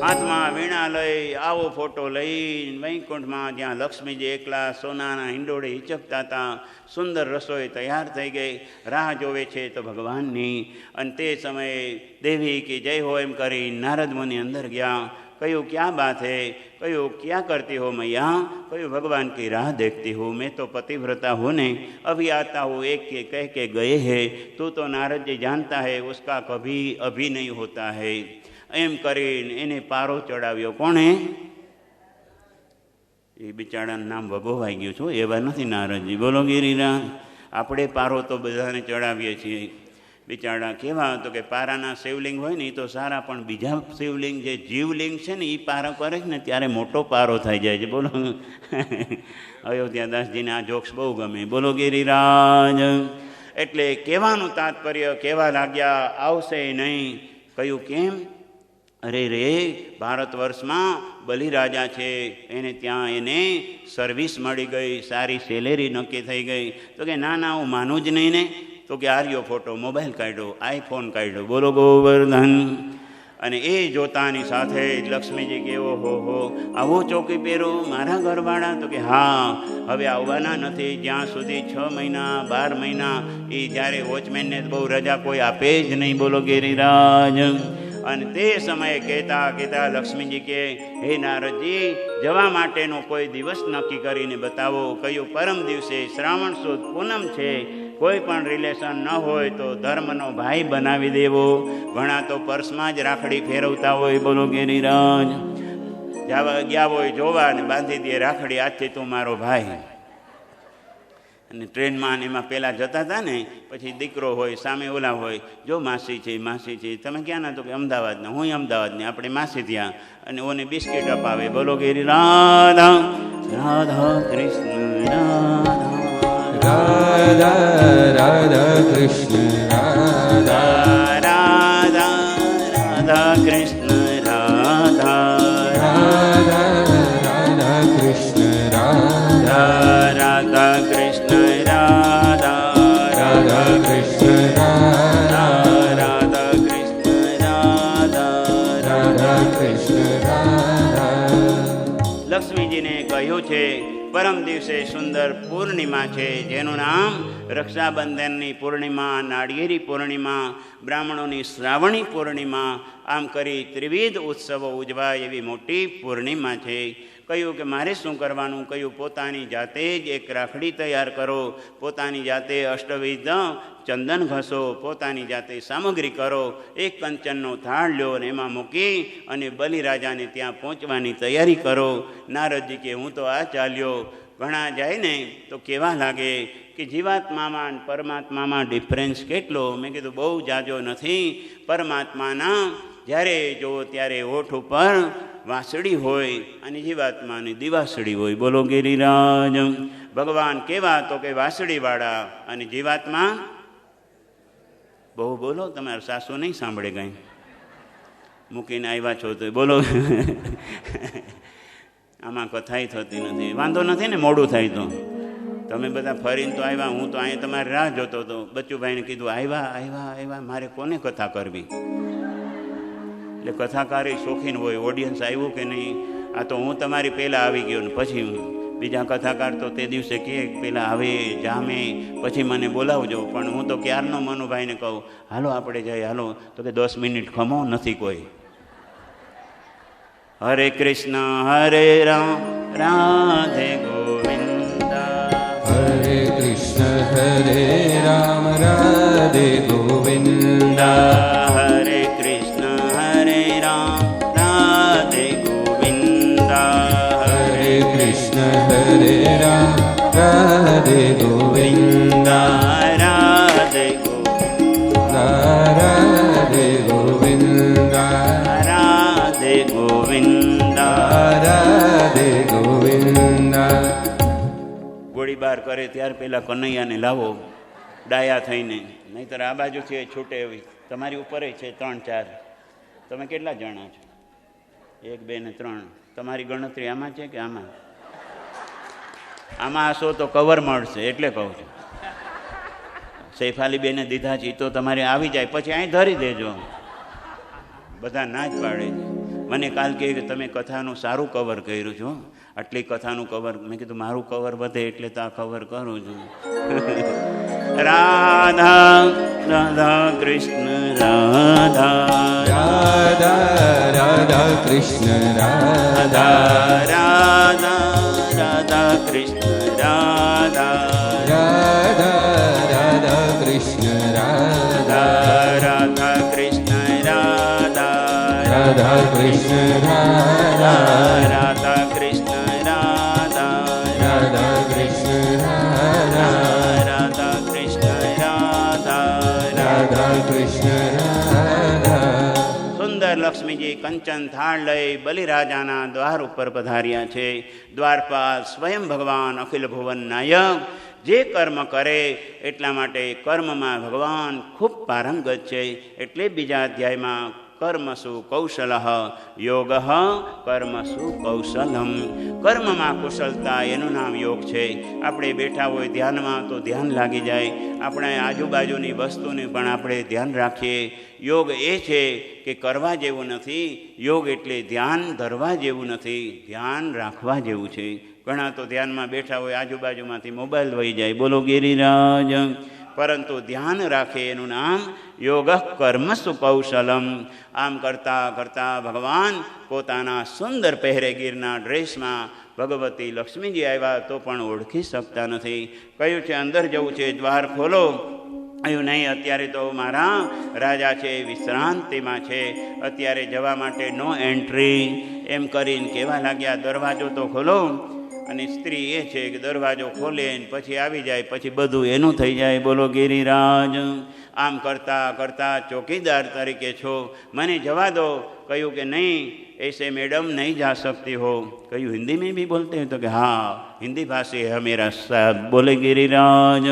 હાથમાં વીણા લઈ આવો ફોટો લઈને વૈકુંઠમાં જ્યાં લક્ષ્મીજી એકલા સોનાના હિંડોળે હિચકતા હતા, સુંદર રસોઈ તૈયાર થઈ ગઈ, રાહ જોવે છે તો ભગવાનની. અને તે સમયે દેવી કે જય હો એમ કરી નારદ મુનિ અંદર ગયા. કયું ક્યાં બાત હૈ, કયું ક્યાં કરતી હો मैया, कયું भगवान की राह देखती हूँ, मैं तो पतिव्रता हूँ ने, अभी आता हूँ एक के कह के गए हैं, तू तो नारद जी जानता है उसका कभी अभी नहीं होता है. એમ કરીને એને પારો ચડાવ્યો. કોણે? એ બિચારાનું નામ વગોવાઈ ગયું છું, એવા નથી નારદજી. બોલો ગિરિરાજ. આપણે પારો તો બધાને ચડાવીએ છીએ. બિચારા કેવા હતો કે પારાના શિવલિંગ હોય ને એ તો સારા, પણ બીજા શિવલિંગ જે જીવલિંગ છે ને એ પારો કરે છે ને ત્યારે મોટો પારો થઈ જાય છે. બોલો અયોધ્યાદાસજીને આ જોક્સ બહુ ગમે. બોલો ગિરિરાજ. એટલે કહેવાનું તાત્પર્ય કહેવા લાગ્યા આવશે નહીં. કયું કેમ? અરે રે, ભારત વર્ષમાં બલિરાજા છે, એને ત્યાં એને સર્વિસ મળી ગઈ, સારી સેલેરી નક્કી થઈ ગઈ. તો કે ના ના હું માનું જ નહીં ને. તો કે આર્યો ફોટો, મોબાઈલ કાઢ્યો, આઈફોન કાઢ્યો. બોલો ગોવર્ધન. અને એ જોતાની સાથે લક્ષ્મીજી કેવો હો આવો ચોકી પહેરો મારા ઘરવાળા? તો કે હા, હવે આવવાના નથી જ્યાં સુધી 6 મહિના 12 મહિના એ જ્યારે વોચમેનને બહુ રજા કોઈ આપે જ નહીં. બોલો ગિરિરાજ. અને તે સમયે કહેતા લક્ષ્મીજી કે હે નારદજી, જવા માટેનો કોઈ દિવસ નક્કી કરીને બતાવો. કયું? પરમ દિવસે શ્રાવણ સુદ પૂનમ છે, કોઈ પણ રિલેશન ન હોય તો ધર્મનો ભાઈ બનાવી દેવો. ઘણા તો પર્સમાં જ રાખડી ફેરવતા હોય. બોલો ગિરિરાજ. ગયા હોય જોવા ને બાંધી દે રાખડી, આજથી તું મારો ભાઈ. અને ટ્રેનમાં એમાં પહેલાં જતા હતા ને, પછી દીકરો હોય સામે ઓલા હોય, જો માસી છે માસી છે, તમે ક્યાં ના? તો કે અમદાવાદના. હું અમદાવાદની, આપણે માસી ત્યાં. અને ઓને બિસ્કિટ અપાવે. બોલો ગિરિરાધા. રાધા કૃષ્ણ રાધા રાધા કૃષ્ણ રાધા રાધા રાધા કૃષ્ણ રાધા રાધા કૃષ્ણ રાધા રાધા કૃષ્ણ રાધા રાધા કૃષ્ણ રાધા રાધા કૃષ્ણ રાધા રાધા કૃષ્ણ રાધા. લક્ષ્મીજીને કહ્યું છે પરમ દિવસે સુંદર પૂર્ણિમા છે, જેનું નામ રક્ષાબંધનની પૂર્ણિમા, નાળિયેરી પૂર્ણિમા, બ્રાહ્મણોની શ્રાવણી પૂર્ણિમા, આમ કરી ત્રિવિધ ઉત્સવો ઉજવાય એવી મોટી પૂર્ણિમા છે. કહ્યું કે મારે શું કરવાનું? કહ્યું પોતાની જાતે જ એક રાખડી તૈયાર કરો, પોતાની જાતે અષ્ટવિધ ચંદન ઘસો, પોતાની જાતે સામગ્રી કરો, એક કંચનનો થાળ લ્યો અને એમાં મૂકી અને બલિરાજાને ત્યાં પહોંચવાની તૈયારી કરો. નારદજી કે હું તો આ ચાલ્યો. ઘણા જાય ને તો કેવા લાગે કે જીવાત્મામાં અને પરમાત્મામાં ડિફરન્સ કેટલો? મેં કીધું બહુ જાજો નથી. પરમાત્માના જ્યારે જુઓ ત્યારે હોઠ ઉપર વાંસળી હોય અને જીવાત્માની દિવાસળી હોય. બોલો ગિરિરાજ. ભગવાન કેવા? તો કે વાંસળીવાળા. અને જીવાત્મા બહુ બોલો, તમારા સાસુ નહીં સાંભળે કંઈ, મૂકીને આવ્યા છો તો બોલો. આમાં કથાઈ થતી નથી. વાંધો નથી ને, મોડું થાય તો. તમે બધા ફરીને તો આવ્યા, હું તો અહીંયા તમારી રાહ જોતો હતો. બચ્ચુભાઈને કીધું આવ્યા, મારે કોને કથા કરવી? એટલે કથાકારી શોખીન હોય, ઓડિયન્સ આવ્યું કે નહીં. આ તો હું તમારી પહેલાં આવી ગયો ને પછી બીજા કથાકાર તો તે દિવસે કે પહેલાં આવે જામે પછી મને બોલાવજો. પણ હું તો ક્યારનો મનુભાઈને કહું હાલો આપણે જઈએ, હાલો. તો કે 10 મિનિટ ખમો, નથી કોઈ. હરે કૃષ્ણ હરે રામ રાધે ગોવિંદા. હરે કૃષ્ણ હરે રામ રાધે ગોવિંદા. હરે કૃષ્ણ હરે રામ રાધે ગોવિંદા. હરે કૃષ્ણ હરે રામ રાધે ગોવિંદા. રાધે ગોવિંદા. રાધે ગોવિંદા. ગોવિંદા. રાધે ગોવિંદા. ગોળીબાર કરે ત્યાર પહેલાં કનૈયાને લાવો ડાયા થઈને, નહીંતર આ બાજુથી છૂટે એવી. તમારી ઉપર છે 3-4. તમે કેટલા જણા છો? 1, 2 ને 3. તમારી ગણતરી આમાં છે કે આમાં? આમાં હશો તો કવર મળશે એટલે કહું છું. સૈફાલી બેને દીધા છે તો તમારે આવી જાય, પછી અહીં ધરી દેજો. બધા ના જ પાડે છે. મને કાલ કહે કે તમે કથાનું સારું કવર કર્યું છો, આટલી કથાનું કવર. મેં કીધું મારું કવર વધે એટલે તો આ કવર કરું છું. રાધા રાધા કૃષ્ણ રાધા રાધા રાધા કૃષ્ણ રાધા રાધા રાધા કૃષ્ણ રાધા રાધા રાધા કૃષ્ણ રાધા રાધા કૃષ્ણ રાધા રાધા કૃષ્ણ રાધા રાધા કૃષ્ણ રાધા રાધા કૃષ્ણ રાધા રાધા કૃષ્ણ રાધા રાધા કૃષ્ણ રાધા. સુંદર લક્ષ્મીજી કંચન થાળ લઈ બલિરાજાના દ્વાર ઉપર પધાર્યા છે. દ્વારપાલ સ્વયં ભગવાન અખિલ ભુવન નાયક જે કર્મ કરે એટલા માટે કર્મમાં ભગવાન ખૂબ પારંગત છે. એટલે બીજા અધ્યાયમાં કર્મસુ કૌશલ યોગ કર્મસુ કૌશલમ. કર્મમાં કુશળતા એનું નામ યોગ છે. આપણે બેઠા હોય ધ્યાનમાં તો ધ્યાન લાગી જાય. આપણે આજુબાજુની વસ્તુને પણ આપણે ધ્યાન રાખીએ. યોગ એ છે કે કરવા જેવું નથી. યોગ એટલે ધ્યાન ધરવા જેવું નથી, ધ્યાન રાખવા જેવું છે. ઘણા તો ધ્યાનમાં બેઠા હોય આજુબાજુમાંથી મોબાઈલ વહી જાય, બોલો ગિરિરાજ. પરંતુ ધ્યાન રાખે એનું નામ યોગ કર્મસુ કૌશલમ. આમ કરતાં કરતાં ભગવાન પોતાના સુંદર પહેરે ગીરના ડ્રેસમાં ભગવતી લક્ષ્મીજી આવ્યા તો પણ ઓળખી શકતા નથી. કહ્યું છે અંદર જવું છે, દ્વાર ખોલો. કહ્યું નહીં, અત્યારે તો મારા રાજા છે વિશ્રાંતિમાં છે, અત્યારે જવા માટે નો એન્ટ્રી. એમ કરીને કહેવા લાગ્યા દરવાજો તો ખોલો. અને સ્ત્રી એ છે કે દરવાજો ખોલે પછી આવી જાય, પછી બધું એનું થઈ જાય, બોલો ગિરિરાજ. આમ કરતાં કરતાં ચોકીદાર તરીકે છો, મને જવા દો. કહ્યું કે નહીં, ऐसे मैडम नहीं जा सकती हो. કહ્યું हिंदी में भी बोलते हैं? तो कि हाँ, हिंदी भाषी है मेरा साहब, बोले गिरिराज.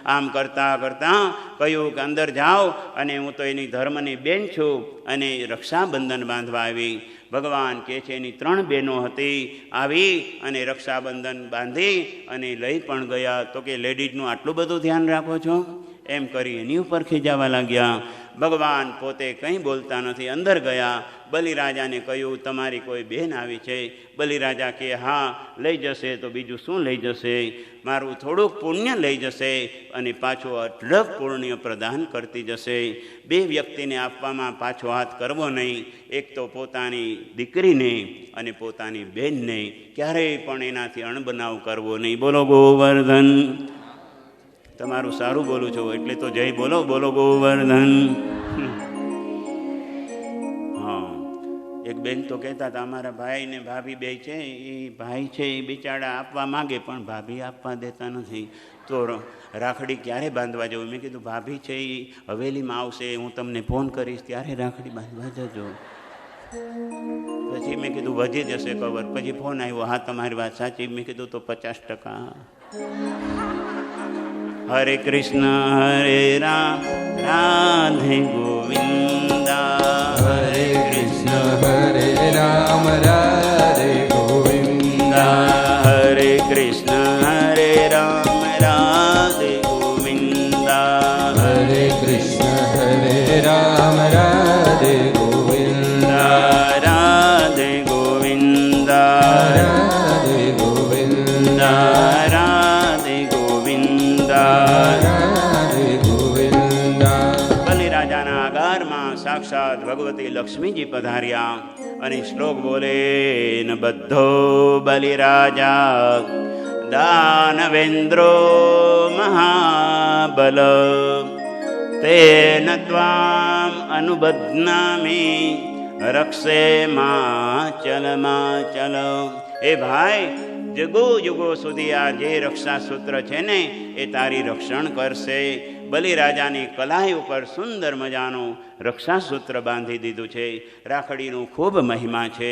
આમ કરતાં કરતાં કહ્યું કે અંદર જાઓ, અને હું તો એની ધર્મની બેન છું અને રક્ષાબંધન બાંધવા આવી. ભગવાન કહે છે એની 3 બહેનો હતી, આવી અને રક્ષાબંધન બાંધી અને લઈ પણ ગયા. તો કે લેડીઝનું આટલું બધું ધ્યાન રાખો છો? એમ કરી એની ઉપર ખીજાવા લાગ્યા. ભગવાન પોતે કંઈ બોલતા નથી. અંદર ગયા, બલિરાજાને કહ્યું તમારી કોઈ બહેન આવી છે? બલિરાજા કહે હા, લઈ જશે તો બીજું શું લઈ જશે? મારું થોડુંક પુણ્ય લઈ જશે અને પાછું અઢળક પુણ્ય પ્રદાન કરતી જશે. 2 વ્યક્તિને આપવામાં પાછો હાથ કરવો નહીં. એક તો પોતાની દીકરીને અને પોતાની બહેનને ક્યારેય પણ એનાથી અણબનાવ કરવો નહીં. બોલો ગોવર્ધન. તમારું સારું બોલું છું એટલે તો જય બોલો, બોલો ગોવર્ધન. હા, એક બેન તો કહેતા હતા અમારા ભાઈ ને ભાભી બે છે, એ ભાઈ છે એ બિચારા આપવા માગે પણ ભાભી આપવા દેતા નથી. તો રાખડી ક્યારે બાંધવા જવું? મેં કીધું ભાભી છે એ હવેલીમાં આવશે, હું તમને ફોન કરીશ ત્યારે રાખડી બાંધવા જજો. પછી મેં કીધું વધી જશે કવર. પછી ફોન આવ્યો, હા તમારી વાત સાચી. મેં કીધું તો 50%. હરે કૃષ્ણ હરે રામ રાધે ગોવિંદા. હરે કૃષ્ણ હરે રામ રાધે ગોવિંદા. હરે કૃષ્ણ હરે રામ રાધે ગોવિંદા. હરે કૃષ્ણ હરે રામ રાધે ગોવિંદા. રાધે ગોવિંદા. રાધે ગોવિંદા. રાધે ગોવિંદા. રાધે ગોવિંદા. બલિરાજાના આગારમાં સાક્ષાત ભગવતી લક્ષ્મીજી પધાર્યા અને શ્લોક બોલે ન બધો બલિરાજા દાનવેન્દ્રો મહાબલ તેન ત્વામ અનુબધ્નામી રક્ષે માચલ માચલ. એ ભાઈ, જુગો જુગો સુધી આ જે રક્ષા સૂત્ર છે ને એ તારી રક્ષણ કરશે. બલિરાજાની કલાઈ ઉપર સુંદર મજાનું રક્ષાસૂત્ર બાંધી દીધું છે. રાખડીનું ખૂબ મહિમા છે.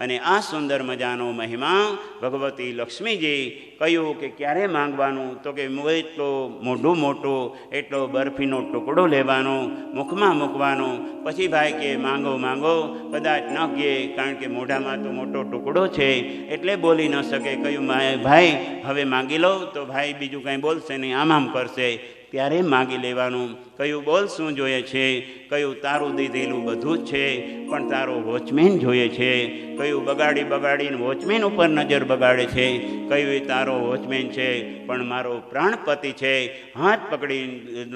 અને આ સુંદર મજાનો મહિમા ભગવતી લક્ષ્મીજી કહ્યું કે ક્યારે માંગવાનું, તો કે એટલો મોઢું મોટું એટલો બરફીનો ટુકડો લેવાનો, મુખમાં મૂકવાનો, પછી ભાઈ કે માંગો માંગો, કદાચ ન કહે કારણ કે મોઢામાં તો મોટો ટુકડો છે એટલે બોલી ન શકે. કહ્યું ભાઈ હવે માંગી લો, તો ભાઈ બીજું કાંઈ બોલશે નહીં, આમ કરશે, ત્યારે માગી લેવાનું. કયું બોલ શું જોઈએ છે? કયું તારું દીધેલું બધું જ છે પણ તારો વોચમેન જોઈએ છે. કયું બગાડીને વોચમેન ઉપર નજર બગાડે છે. કયું એ તારો વોચમેન છે પણ મારો પ્રાણપતિ છે. હાથ પકડી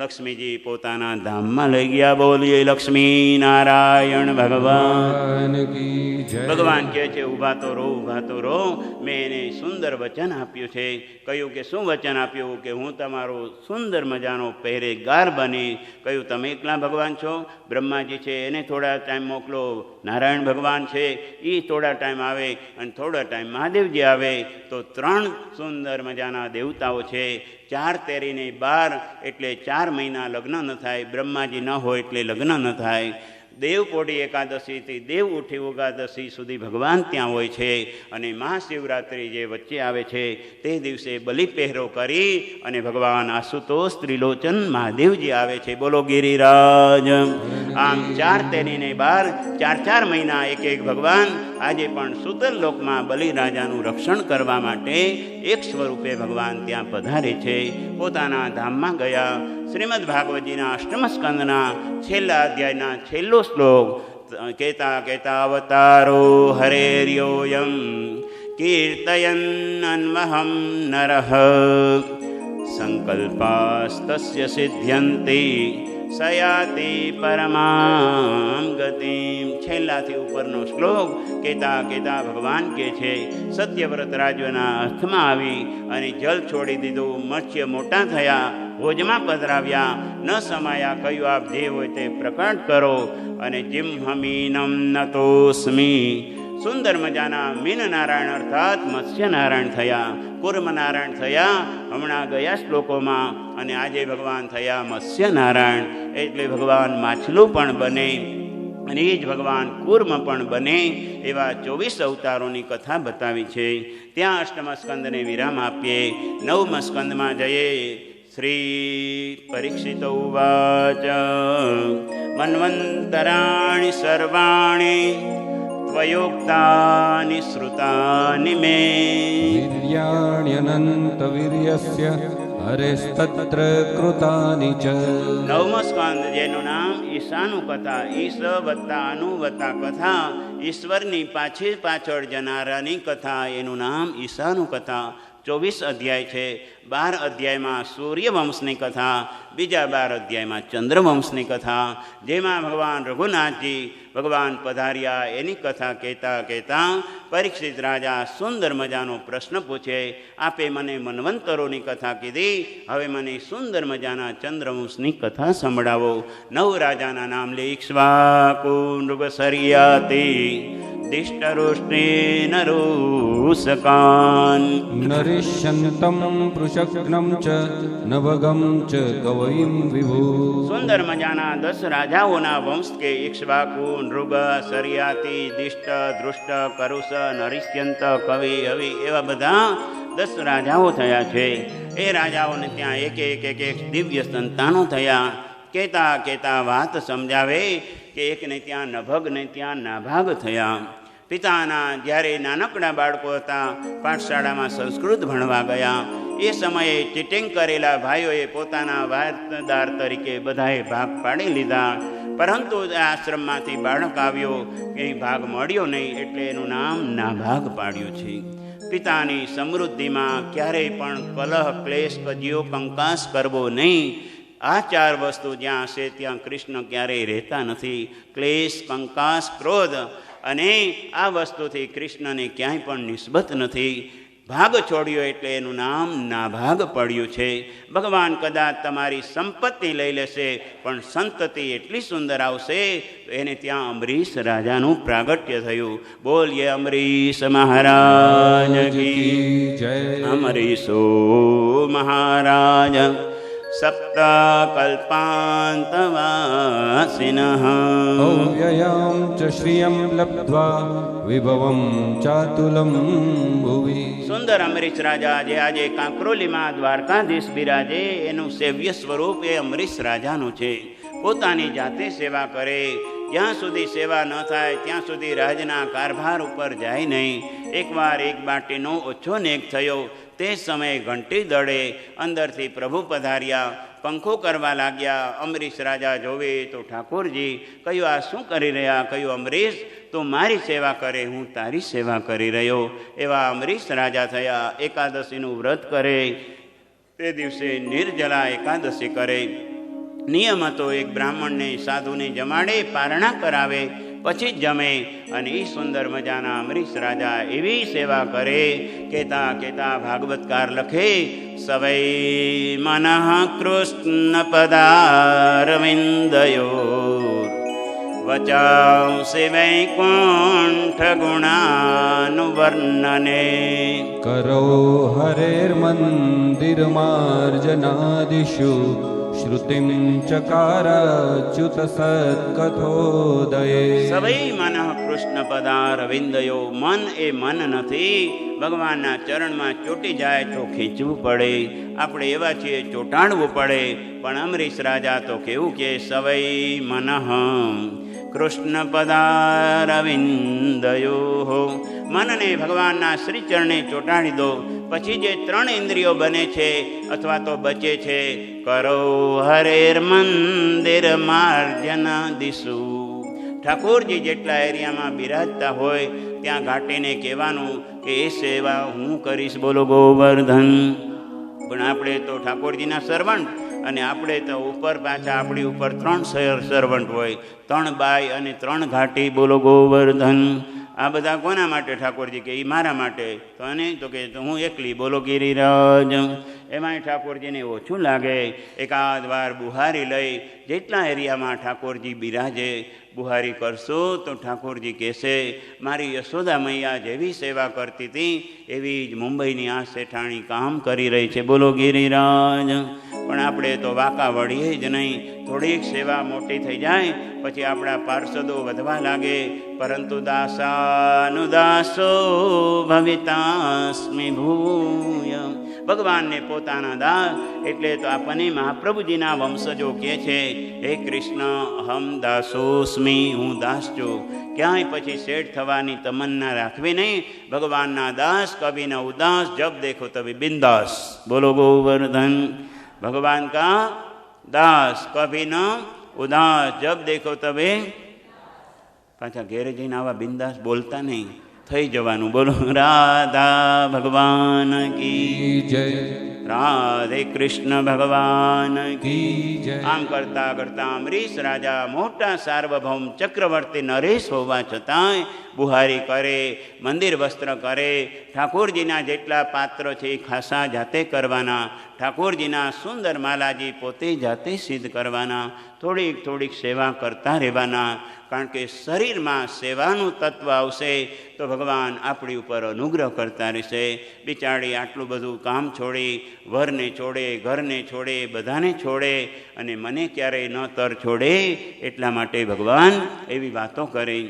લક્ષ્મીજી પોતાના ધામમાં લઈ ગયા. બોલીએ લક્ષ્મી નારાયણ ભગવાન. ભગવાન કહે છે ઊભા તો રહો, ઊભા તો રહો. મેં એને સુંદર વચન આપ્યું છે. કહ્યું કે શું વચન આપ્યું? કે હું તમારો સુંદર મજાનો પહેરેગાર બની. કહ્યું તમે એકલા ભગવાન છો? બ્રહ્માજી છે એને થોડા ટાઈમ મોકલો, નારાયણ ભગવાન છે એ થોડા ટાઈમ આવે, અને થોડા ટાઈમ મહાદેવજી આવે, તો 3 સુંદર મજાના દેવતાઓ છે. 4 તેરીને 12 એટલે 4 મહિના લગ્ન ન થાય. બ્રહ્માજી ન હોય એટલે લગ્ન ન થાય. દેવપોઢી એકાદશીથી દેવ ઉઠી એકાદશી સુધી ભગવાન ત્યાં હોય છે. અને મહાશિવરાત્રિ જે વચ્ચે આવે છે તે દિવસે બલિ પહેરો કરી અને ભગવાન આશુતોષ ત્રિલોચન મહાદેવજી આવે છે. બોલો ગિરિરાજ. આમ 4 તેરીને 12 4 મહિના એક ભગવાન આજે પણ સુતર લોકમાં બલિરાજાનું રક્ષણ કરવા માટે એક સ્વરૂપે ભગવાન ત્યાં પધારે છે. પોતાના ધામમાં ગયા. શ્રીમદ ભાગવતજીના અષ્ટમ સ્કંદના છેલ્લા અધ્યાયના છેલ્લો શ્લોક કહેતા કહેતા અવતારો હરેર્યોયમ કીર્તયન અન્વહમ નરઃ સંકલ્પાસ્તસ્ય સિદ્ધ્યન્તિ સયાતિ પરમામ ગતિમ. છેલ્લાથી ઉપરનો શ્લોક કહેતા કહેતા ભગવાન કહે છે સત્યવ્રત રાજ્યના અર્થમાં આવી અને જલ છોડી દીધું. મત્સ્ય મોટા થયા, ભોજમાં પધરાવ્યા, ન સમાયા. કહ્યું આપ જે હોય તે પ્રકટ કરો. અને જીમ હમીનમ નતોસ્મી. સુંદર મજાના મીન નારાયણ અર્થાત મત્સ્ય નારાયણ થયા, કુર્મ નારાયણ થયા હમણાં ગયા શ્લોકોમાં. અને આજે ભગવાન થયા મત્સ્ય નારાયણ. એટલે ભગવાન માછલું પણ બને અને એ જ ભગવાન કુર્મ પણ બને. એવા 24 અવતારોની કથા બતાવી છે. ત્યાં અષ્ટમ સ્કંદને વિરામ આપીએ. 9મા સ્કંદમાં જઈએ. શ્રી પરીક્ષિત ઉવાચ મન્વંતરાણિ સર્વાણિ ત્વયોક્તાનિ શ્રુતાનિ મે વીર્યાણ્યનંત વીર્યસ્ય હરેસ્તત્ર કૃતાનિ ચ. 9મો સ્કંદ જેનું નામ ઈશાનું કથા. ઈશ વત્તા અનુ વત્તા કથા, ઈશ્વરની પાછળ જનારાની કથા. એનું નામ ઈશાનું કથા. 24 અધ્યાય છે. 12 અધ્યાયમાં સૂર્યવંશની કથા, બીજા 12 અધ્યાયમાં ચંદ્રવંશની કથા. જેમાં ભગવાન રઘુનાથજી ભગવાન પધાર્યા એની કથા કહેતા કહેતા પરીક્ષિત રાજા સુંદર મજાનો પ્રશ્ન પૂછે. આપે મને મન્વંતરોની કથા કીધી, હવે મને સુંદર મજાના ચંદ્રવંશની કથા સંભળાવો. 9 રાજાના નામ લે. ઇક્ષ્વાકુ નૃગસર્યાતિ દિષ્ટરુષ્ટિ નરુસકાન નરિષ્યંતમ પૃષગ્નમ ચ નવગમ ચ કવયિમ વિભુ. સુંદર મજાના 10 રાજાઓના વંશ કે ઇક્ષ્વાકુ નૃગ સર્યાતિ દિષ્ટ દૃષ્ટ કરુષ નરિષ્યંત કવિ હવિ એવા બધા 10 રાજાઓ થયા છે. એ રાજાઓને ત્યાં એક દિવ્ય સંતાનો થયા. કહેતા કહેતા વાત સમજાવે કે એકને ત્યાં નભગ ને ત્યાં નાભાગ થયા. પિતાના જ્યારે નાનકડા બાળકો હતા પાઠશાળામાં સંસ્કૃત ભણવા ગયા એ સમયે ચીટિંગ કરેલા ભાઈઓએ પોતાના વારસદાર તરીકે બધાએ ભાગ પાડી લીધા. પરંતુ આશ્રમમાંથી બાળક આવ્યો, એ ભાગ મળ્યો નહીં એટલે એનું નામ નાભાગ પાડ્યું છે. પિતાની સમૃદ્ધિમાં ક્યારેય પણ કલહ ક્લેશ કજિયો કંકાસ કરવો નહીં. આ 4 વસ્તુ જ્યાં હશે ત્યાં કૃષ્ણ ક્યારેય રહેતા નથી. ક્લેશ કંકાસ ક્રોધ અને આ વસ્તુથી કૃષ્ણને ક્યાંય પણ નિસ્બત નથી. ભાગ છોડ્યો એટલે એનું નામ નાભાગ પડ્યું છે. ભગવાન કદાચ તમારી સંપત્તિ લઈ લેશે પણ સંતતિ એટલી સુંદર આવશે તો એને ત્યાં અમરીશ રાજાનું પ્રાગટ્ય થયું. બોલીએ અમરીશ મહારાજ કી જય. અમરીશો મહારાજ સપ્ત કલ્પાંતવાસિનઃ અવ્યયાં ચ શ્રિયં લબ્ધ્વા વિભવં ચાતુલં ભુવિ. સુંદર અમરીશ રાજા જે આજે કાંકરોલીમાં દ્વારકાધીશ બિરાજે એનું સેવ્ય સ્વરૂપ એ અમરીશ રાજાનું છે. પોતાની જાતે સેવા કરે, જ્યાં સુધી સેવા ન થાય ત્યાં સુધી રાજના કારભાર ઉપર જાય નહીં. એકવાર એક બાટીનો ઓછો નેક થયો, તે સમયે ઘંટી દળે અંદરથી પ્રભુ પધાર્યા, પંખો કરવા લાગ્યા. અમરીશ રાજા જોવે તો ઠાકોરજી કહ્યું, આ શું કરી રહ્યા? કહ્યું, અમરીશ તું મારી સેવા કરે, હું તારી સેવા કરી રહ્યો. એવા અમરીશ રાજા થયા. એકાદશીનું વ્રત કરે, તે દિવસે નિર્જલા એકાદશી કરે. નિયમ હતો, એક બ્રાહ્મણને સાધુને જમાડે, પારણા કરાવે, પછી જ જમે. અને એ સુંદર મજાના અમરીશ રાજા એવી સેવા કરે. કેતા કેતા ભાગવતકાર લખે, સવૈ મનઃ કૃષ્ણ પદારવિંદયો વચાંસી વૈકુંઠ ગુણાનુવર્ણને કરો હરેર્મંદિર માર્જનાદિષુ શ્રુતિમ ચકારાચ્યુત સત્કથોદયે. સવૈ મનઃ કૃષ્ણ પદારવિંદયો. મન એ મન નથી, ભગવાનના ચરણમાં ચોટી જાય તો ખીંચવું પડે. આપણે એવા છીએ, ચોટાડવું પડે. પણ અમરીશ રાજા તો કેવું કે, સવૈ મનઃ કૃષ્ણ પદારવિંદયો. મનને ભગવાનના શ્રીચરણે ચોટાડી દો, પછી જે 3 ઇન્દ્રિયો બને છે અથવા તો બચે છે, કરો હરેર મંદિર માર્જન દિશુ. ઠાકોરજી જેટલા એરિયામાં બિરાજતા હોય ત્યાં ઘાટીને કહેવાનું કે એ સેવા હું કરીશ. બોલો ગોવર્ધન. પણ આપણે તો ઠાકોરજીના સર્વન્ટ, અને આપણે તો ઉપર પાછા આપણી ઉપર 3 સર્વન્ટ હોય, 3 બાઈ અને 3 ઘાટી. બોલો ગોવર્ધન. આ બધા કોના માટે? ઠાકોરજી કે એ મારા માટે. તો અને તો કે હું એકલી. બોલો ગિરિરાજ. એમાંય ઠાકોરજીને ઓછું લાગે. એકાદ વાર બુહારી લઈ, જેટલા એરિયામાં ઠાકોરજી બિરાજે બુહારી કરશો તો ઠાકોરજી કહેશે, મારી યશોદા મૈયા જેવી સેવા કરતી હતી એવી જ મુંબઈની આ શેઠાણી કામ કરી રહી છે. બોલો ગિરિરાજ. પણ આપણે તો વાંકા વળીએ જ નહીં. થોડીક સેવા મોટી થઈ જાય પછી આપણા પાર્ષદો વધવા લાગે. પરંતુ દાસાનુદાસો ભવિતાસ્મિ ભૂય. ભગવાનને પોતાના દાસ એટલે તો આપણને મહાપ્રભુજીના વંશજો કહે છે, હે કૃષ્ણ અહમ દાસોસ્મી, હું દાસ છું. ક્યાંય પછી શેઠ થવાની તમન્ના રાખવી નહીં. ભગવાનના દાસ કવિ ન ઉદાસ, જબ દેખો તभी બિંદાસ. બોલો ગોવર્ધન. ભગવાન કા દાસ કભી ન ઉદાસ, જબ દેખો તબે. પાછા ઘેરે જઈને આવા બિંદાસ બોલતા નહીં, થઈ જવાનું. બોલો રાધા ભગવાન કી જય. રાધે કૃષ્ણ ભગવાન કી જય. આમ કરતા કરતા અમરીશ રાજા મોટા સાર્વભૌમ ચક્રવર્તી નરેશ હોવા છતાંય બુહારી કરે, મંદિર વસ્ત્ર કરે. ઠાકોરજીના જેટલા પાત્ર છે એ ખાસા જાતે કરવાના. ઠાકોરજીના સુંદર માલાજી પોતે જાતે સિદ્ધ કરવાના. થોડીક થોડીક સેવા કરતા રહેવાના. કારણ કે શરીરમાં સેવાનું તત્વ આવશે તો ભગવાન આપણી ઉપર અનુગ્રહ કરતા રહેશે. બિચારી આટલું બધું કામ છોડી, વરને છોડે, ઘરને છોડે, બધાને છોડે, અને મને ક્યારેય ન તર છોડે એટલા માટે ભગવાન એવી વાતો કરે.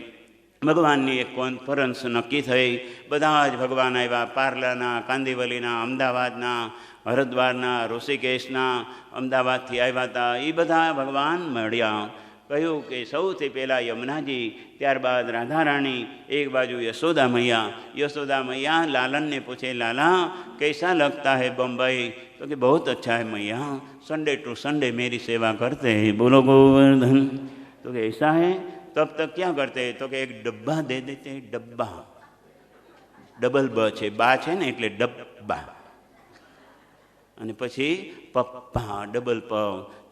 ભગવાનની એક કોન્ફરન્સ નક્કી થઈ. બધા જ ભગવાન આવ્યા. પાર્લાના, કાંદીવલીના, અમદાવાદના, હરદ્વારના, ઋષિકેશના, અમદાવાદથી આવ્યા હતા. એ બધા ભગવાન મળ્યા. કહ્યું કે સૌથી પહેલાં યમુનાજી, ત્યારબાદ રાધારાણી, એક બાજુ યશોદા મૈયા. યશોદા મૈયા લાલનને પૂછે, લાલા कैसा लगता है बम्बई? तो कि बहुत अच्छा है मैया, संडे टू संडे मेरी सेवा करते हैं. बोलो गोवर्धन. तो कि ऐसा है, तब तक क्या करते हैं? तो कि एक डब्बा दे देते हैं. डब्बा, ડબલ બ છે, બા છે ને એટલે ડબ્બા, અને પછી પપ્પા, ડબલ પ.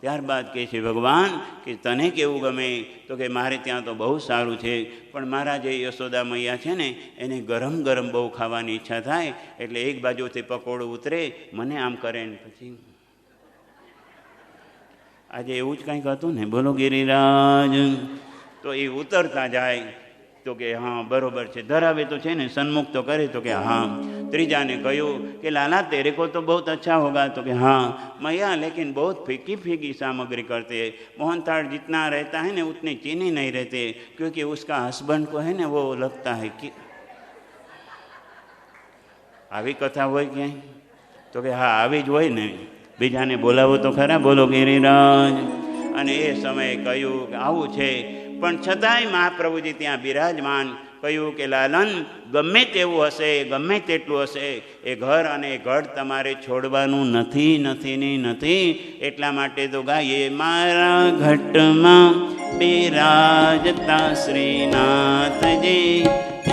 ત્યારબાદ કહે છે ભગવાન કે તને કેવું ગમે? તો કે મારે ત્યાં તો બહુ સારું છે, પણ મારા જે યશોદા મૈયા છે ને એને ગરમ ગરમ બહુ ખાવાની ઈચ્છા થાય, એટલે એક બાજુથી પકોડું ઉતરે, મને આમ કરે ને પછી આજે એવું જ કંઈક હતું ને. બોલો ગિરિરાજ. તો એ ઉતરતા જાય તો કે હા બરોબર છે, ધરાવે તો છે ને, સન્મુખ તો કરે તો કે હા. ત્રીજાને કહ્યું કે લાલા तेरे को तो बहुत अच्छा होगा। तो कि हाँ मैया लेकिन बहुत फीकी फीकी सामग्री करते हैं, मोहनथाल जितना रहता है ना उतनी चीनी नहीं रहते, क्योंकि उसका हस्बैंड को है ना वो लगता है कि આવી કથા હોય ક્યાંય? તો કે હા આવી જ હોય ને, બીજાને બોલાવો તો ખરા, બોલો ગિરિરાજ। અને એ સમયે કહ્યું કે આવું છે, પણ છતાંય મહાપ્રભુજી ત્યાં બિરાજમાન કહ્યું કે લાલન ગમે તેવું હશે, ગમે તેટલું હશે, એ ઘર અને એ ઘર તમારે છોડવાનું નથી, નથી ને નથી। એટલા માટે તો ગાઈએ મારા ઘટમાં બિરાજતા શ્રીનાથજી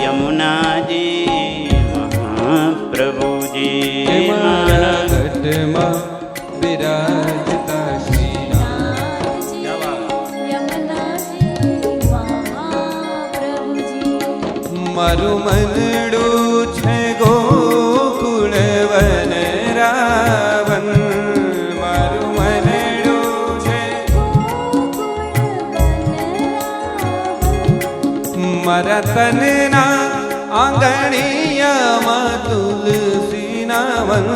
યમુનાજી મહાપ્રભુજી મારા ઘટમાં બિરાજતા શ્રીનાથજી મારું મનડું છે ગોકુળ વન રાવણ, મારું મનડું છે મારા તનના આંગણિયામાં તુલસીના વન।